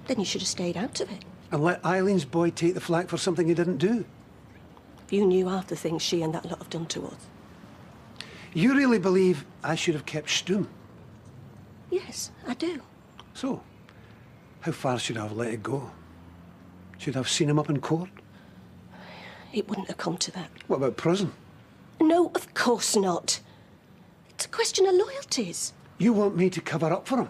Then you should have stayed out of it. and let Eileen's boy take the flak for something he didn't do. You knew half the things she and that lot have done to us. You really believe I should have kept stum? Yes, I do. So, how far should I have let it go? Should I have seen him up in court? It wouldn't have come to that. What about prison? No, of course not. It's a question of loyalties. You want me to cover up for him?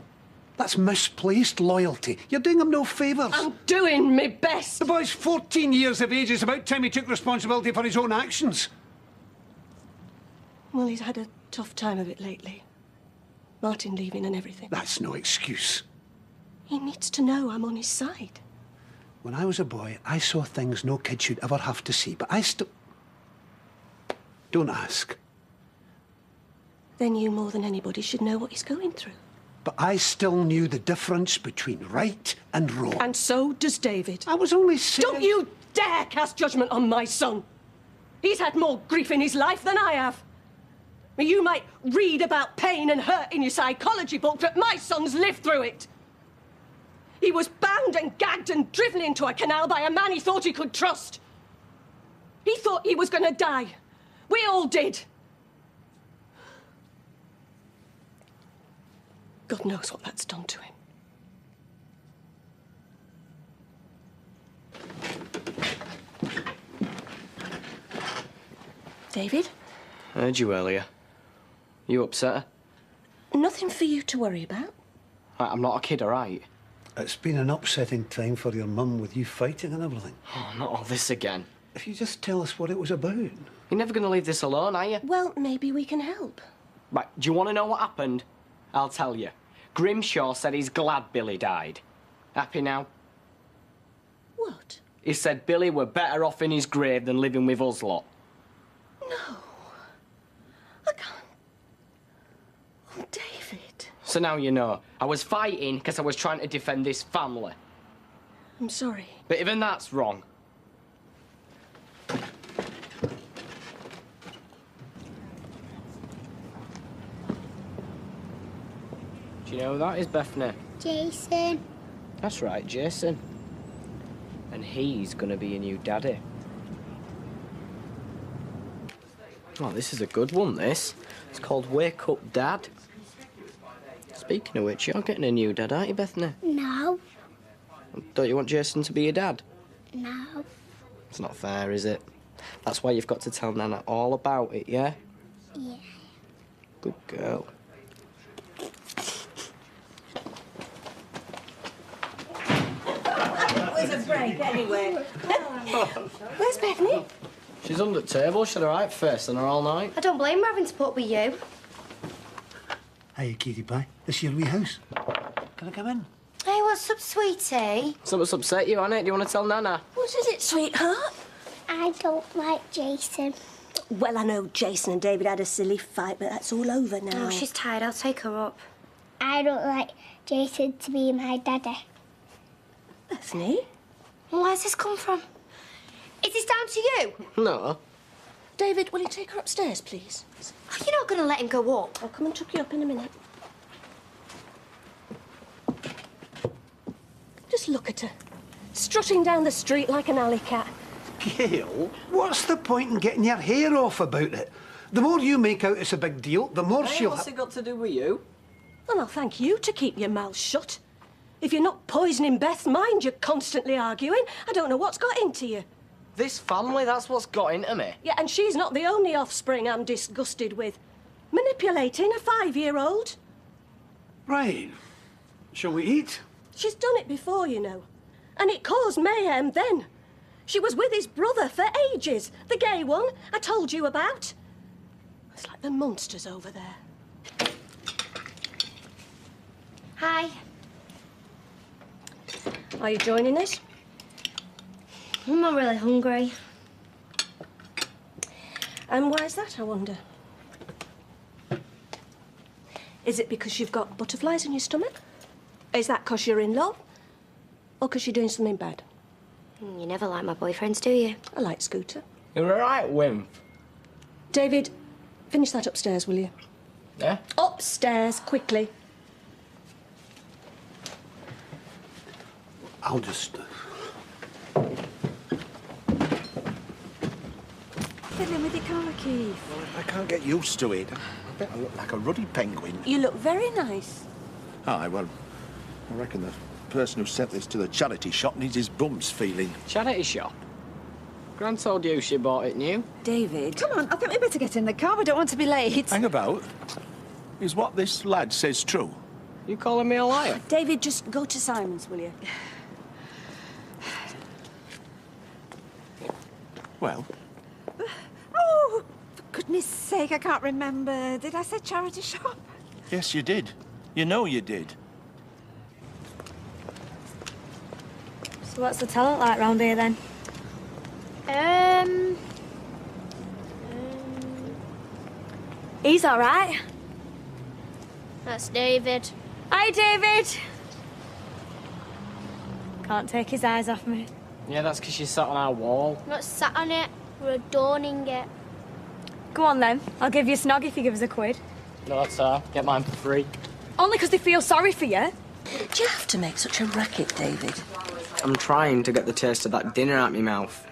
That's misplaced loyalty. You're doing him no favours. I'm doing my best. The boy's 14 years of age. It's about time he took responsibility for his own actions. Well, he's had a tough time of it lately. Martin leaving and everything. That's no excuse. He needs to know I'm on his side. When I was a boy, I saw things no kid should ever have to see, but I still... Don't ask. Then you, more than anybody, should know what he's going through. But I still knew the difference between right and wrong. And so does David. I was only saying... Don't you dare cast judgment on my son. He's had more grief in his life than I have. You might read about pain and hurt in your psychology book, but my son's lived through it. He was bound and gagged and driven into a canal by a man he thought he could trust. He thought he was going to die. We all did. God knows what that's done to him. David? Heard you earlier. You upset her? Nothing for you to worry about. I'm not a kid, all right? It's been an upsetting time for your mum with you fighting and everything. Oh, not all this again. If you just tell us what it was about. You're never going to leave this alone, are you? Well, maybe we can help. Right, do you want to know what happened? I'll tell you. Grimshaw said he's glad Billy died. Happy now? What? He said Billy were better off in his grave than living with us lot. No. I can't. Oh, David. So now you know. I was fighting because I was trying to defend this family. I'm sorry. But even that's wrong. Do you know who that is, Bethany? Jason. That's right, Jason. And he's gonna be your new daddy. Oh, this is a good one, this. It's called Wake Up, Dad. Speaking of which, you're getting a new dad, aren't you, Bethany? No. Don't you want Jason to be your dad? No. It's not fair, is it? That's why you've got to tell Nana all about it, yeah? Yeah. Good girl. Where's a break, anyway? Where's Bethany? She's under the table. She had a right face on her all night. I don't blame her having to put up with you. Hiya, cutie pie. This is your wee house. Can I come in? Hey, what's up, sweetie? Something's upset you, hasn't it? Do you want to tell Nana? What is it, sweetheart? I don't like Jason. Well, I know Jason and David had a silly fight, but that's all over now. Oh, she's tired. I'll take her up. I don't like Jason to be my daddy. Bethany? Where's this come from? Is this down to you? No. David, will you take her upstairs, please? Oh, you're not going to let him go up. I'll come and tuck you up in a minute. Just look at her. Strutting down the street like an alley cat. Gail, what's the point in getting your hair off about it? The more you make out it's a big deal, the more Hey, she'll... what's it got to do with you? Well, I'll thank you to keep your mouth shut. If you're not poisoning Beth's mind, you're constantly arguing. I don't know what's got into you. This family, that's what's got into me. Yeah, and she's not the only offspring I'm disgusted with. Manipulating a 5-year-old. Right. Shall we eat? She's done it before, you know. And it caused mayhem then. She was with his brother for ages. The gay one I told you about. It's like the monsters over there. Hi. Are you joining us? I'm not really hungry. And why is that, I wonder? Is it because you've got butterflies in your stomach? Is that because you're in love? Or because you're doing something bad? You never like my boyfriends, do you? I like Scooter. You're a right wimp. David, finish that upstairs, will you? Yeah? Upstairs, quickly. I'll just... Fiddling with your collar, Keith. Well, if I can't get used to it, I bet I look like a ruddy penguin. You look very nice. Aye, well, I reckon the person who sent this to the charity shop needs his bums feeling. Charity shop? Gran told you she bought it new. David. Come on, I think we better get in the car. We don't want to be late. Hang about. Is what this lad says true? You calling me a liar? David, just go to Simon's, will you? Well, Oh, for goodness sake, I can't remember. Did I say charity shop? yes, you did. You know you did. So what's the talent like round here then? He's all right. That's David. Hi, David. Can't take his eyes off me. Yeah, that's because she's sat on our wall. We're not sat on it, we're adorning it. Go on then. I'll give you a snog if you give us £1. No, that's her. Get mine for free. Only because they feel sorry for you. Do you have to make such a racket, David? I'm trying to get the taste of that dinner out my mouth.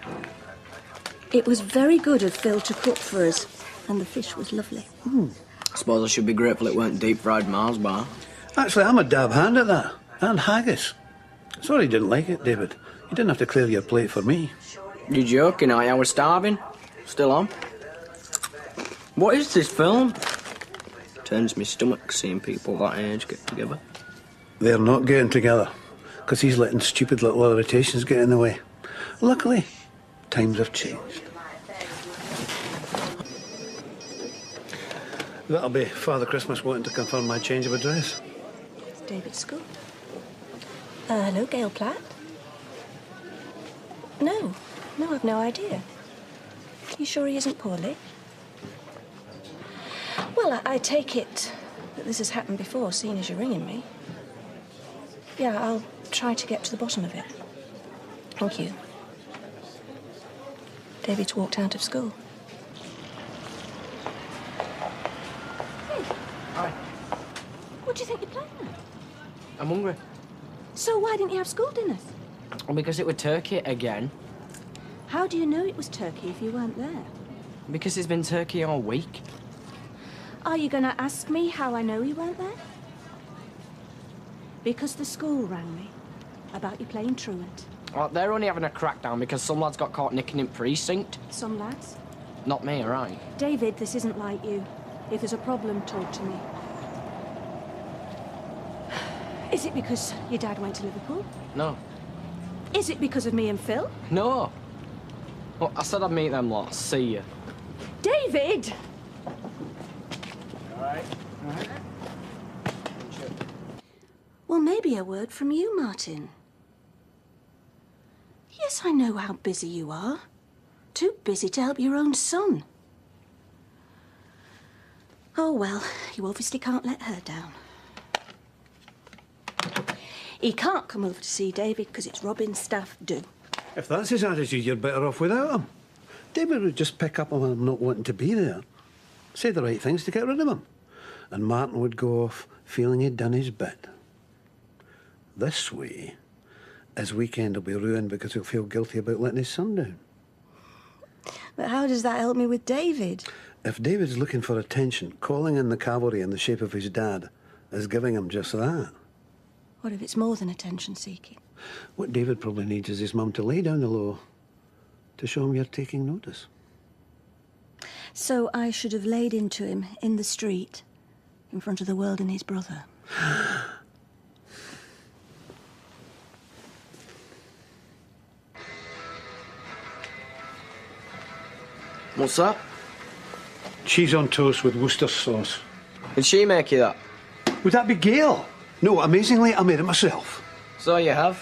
It was very good of Phil to cook for us, and the fish was lovely. I suppose I should be grateful it weren't deep-fried Mars bar. Actually, I'm a dab hand at that. And haggis. Sorry you didn't like it, David. You didn't have to clear your plate for me. You joking, are you? I was starving. Still on. What is this film? Turns me stomach seeing people that age get together. They're not getting together, because he's letting stupid little irritations get in the way. Luckily, times have changed. That'll be Father Christmas wanting to confirm my change of address. It's David's school. Hello, Gail Platt. No, I've no idea. You sure he isn't poorly? Well, I take it that this has happened before, seeing as you're ringing me. Yeah, I'll try to get to the bottom of it. Thank you. David's walked out of school. Hey. Hi. What do you think you're playing at? I'm hungry. So why didn't you have school dinners? Well, because it was turkey again. How do you know it was turkey if you weren't there? Because it's been turkey all week. Are you going to ask me how I know you weren't there? Because the school rang me about you playing truant. Well, they're only having a crackdown because some lads got caught nicking in precinct. Some lads? Not me, all right? David, this isn't like you. If there's a problem, talk to me. Is it because your dad went to Liverpool? No. Is it because of me and Phil? No. Well, I said I'd meet them lot. See you. David! All right. Well, maybe a word from you, Martin. Yes, I know how busy you are. Too busy to help your own son. Oh, well, you obviously can't let her down. He can't come over to see David because it's Robyn's staff do. If that's his attitude, you're better off without him. David would just pick up on him not wanting to be there. Say the right things to get rid of him. And Martin would go off feeling he'd done his bit. This way, his weekend will be ruined because he'll feel guilty about letting his son down. But how does that help me with David? If David's looking for attention, calling in the cavalry in the shape of his dad is giving him just that. What if it's more than attention-seeking? What David probably needs is his mum to lay down the law to show him you're taking notice. So I should have laid into him in the street, in front of the world and his brother. What's that? Cheese on toast with Worcester sauce. Did she make you that? Would that be Gail? No, amazingly, I made it myself. So you have?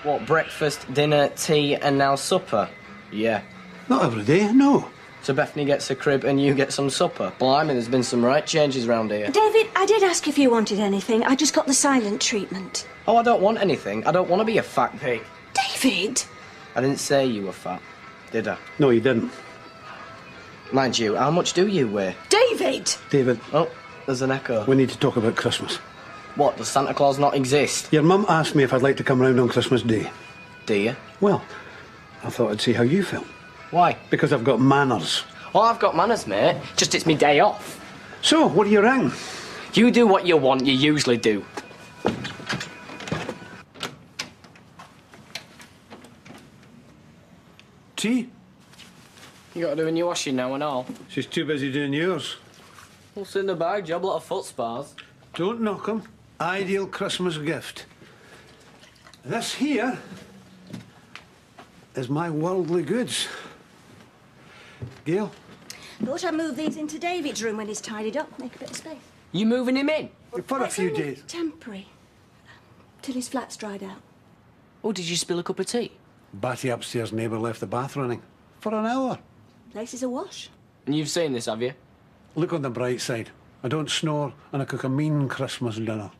What, breakfast, dinner, tea, and now supper? Yeah. Not every day, no. So Bethany gets a crib and you get some supper? Blimey, there's been some right changes round here. David, I did ask if you wanted anything. I just got the silent treatment. Oh, I don't want anything. I don't want to be a fat pig. David! I didn't say you were fat, did I? No, you didn't. Mind you, how much do you weigh? David! David. Oh, there's an echo. We need to talk about Christmas. What, does Santa Claus not exist? Your mum asked me if I'd like to come round on Christmas Day. Do you? Well, I thought I'd see how you felt. Why? Because I've got manners. Oh, I've got manners, mate. Just it's me day off. So, what do you ring? You do what you want, you usually do. Tea? You got to do a new washing now and all. She's too busy doing yours. What's in the bag, job? A lot of foot spars. Don't knock 'em. Ideal Christmas gift. This here is my worldly goods. Gail? Thought I'd move these into David's room when he's tidied up, make a bit of space. You moving him in? For a few days. Temporary. Till his flat's dried out. Oh, did you spill a cup of tea? Batty upstairs neighbour left the bath running. For an hour. Place is awash. And you've seen this, have you? Look on the bright side. I don't snore and I cook a mean Christmas dinner.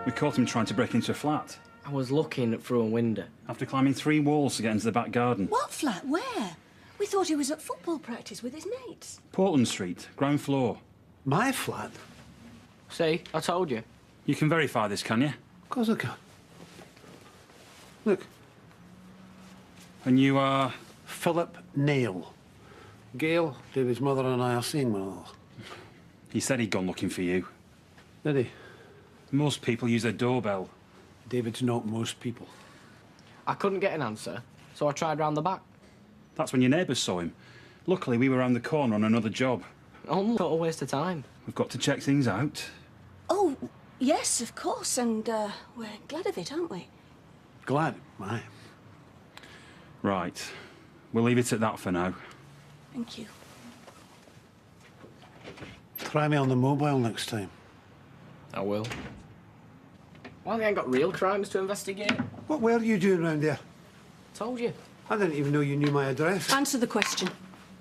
We caught him trying to break into a flat. I was looking through a window. After climbing 3 walls to get into the back garden. What flat? Where? We thought he was at football practice with his mates. Portland Street, ground floor. My flat? See, I told you. You can verify this, can you? Of course I can. Look. And you are? Philip Nail. Gail, David's mother, and I are seeing one another. He said he'd gone looking for you. Did he? Most people use their doorbell. David's not most people. I couldn't get an answer, so I tried round the back. That's when your neighbours saw him. Luckily, we were round the corner on another job. Oh, total waste of time. We've got to check things out. Oh, yes, of course, and we're glad of it, aren't we? Glad? Aye. Right. We'll leave it at that for now. Thank you. Try me on the mobile next time. I will. Well, they ain't got real crimes to investigate. What were you doing round there? Told you. I didn't even know you knew my address. Answer the question.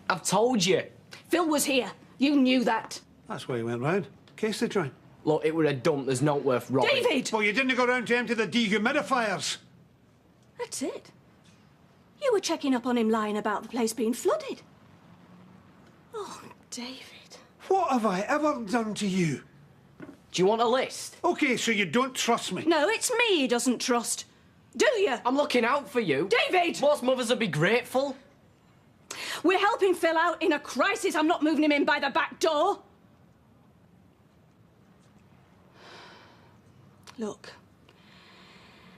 I've told you. Phil was here. You knew that. That's why he went round. Case to try. Look, it were a dump. There's not worth robbing. David! Well, you didn't go round to empty the dehumidifiers. That's it. You were checking up on him lying about the place being flooded. Oh, David. What have I ever done to you? Do you want a list? OK, so you don't trust me? No, it's me he doesn't trust. Do you? I'm looking out for you. David! Most mothers would be grateful. We're helping Phil out in a crisis. I'm not moving him in by the back door. Look,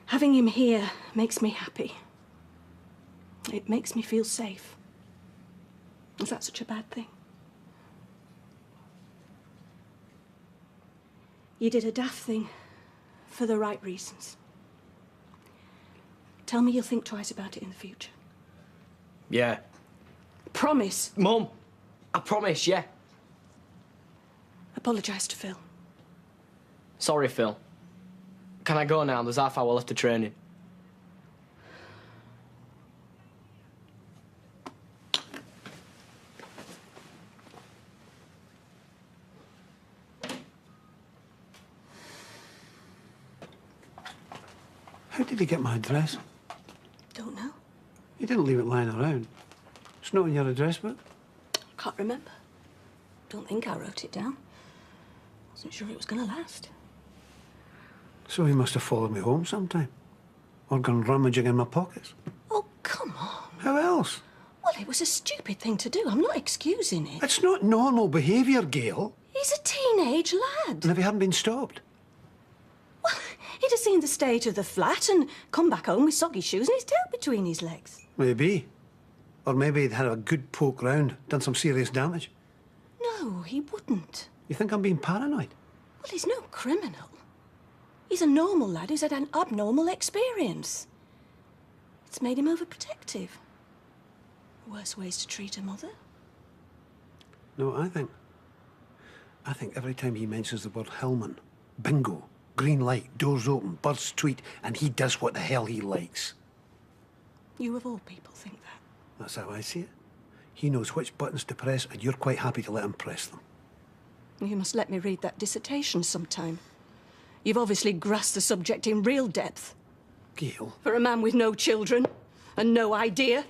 having him here makes me happy. It makes me feel safe. Is that such a bad thing? You did a daft thing for the right reasons. Tell me you'll think twice about it in the future. Yeah. Promise. Mum, I promise, yeah. Apologise to Phil. Sorry, Phil. Can I go now? There's half hour left of training. How did he get my address? Don't know. He didn't leave it lying around. It's not in your address book. Can't remember. Don't think I wrote it down. Wasn't sure it was going to last. So he must have followed me home sometime. Or gone rummaging in my pockets. Oh, come on. How else? Well, it was a stupid thing to do. I'm not excusing it. It's not normal behaviour, Gail. He's a teenage lad. And if he hadn't been stopped? He'd have seen the state of the flat and come back home with soggy shoes and his tail between his legs. Maybe. Or maybe he'd had a good poke round, done some serious damage. No, he wouldn't. You think I'm being paranoid? Well, he's no criminal. He's a normal lad who's had an abnormal experience. It's made him overprotective. Worse ways to treat a mother. No, I think every time he mentions the word Hellman, bingo, green light, doors open, birds tweet, and he does what the hell he likes. You of all people think that. That's how I see it. He knows which buttons to press, and you're quite happy to let him press them. You must let me read that dissertation sometime. You've obviously grasped the subject in real depth. Gail. For a man with no children and no idea.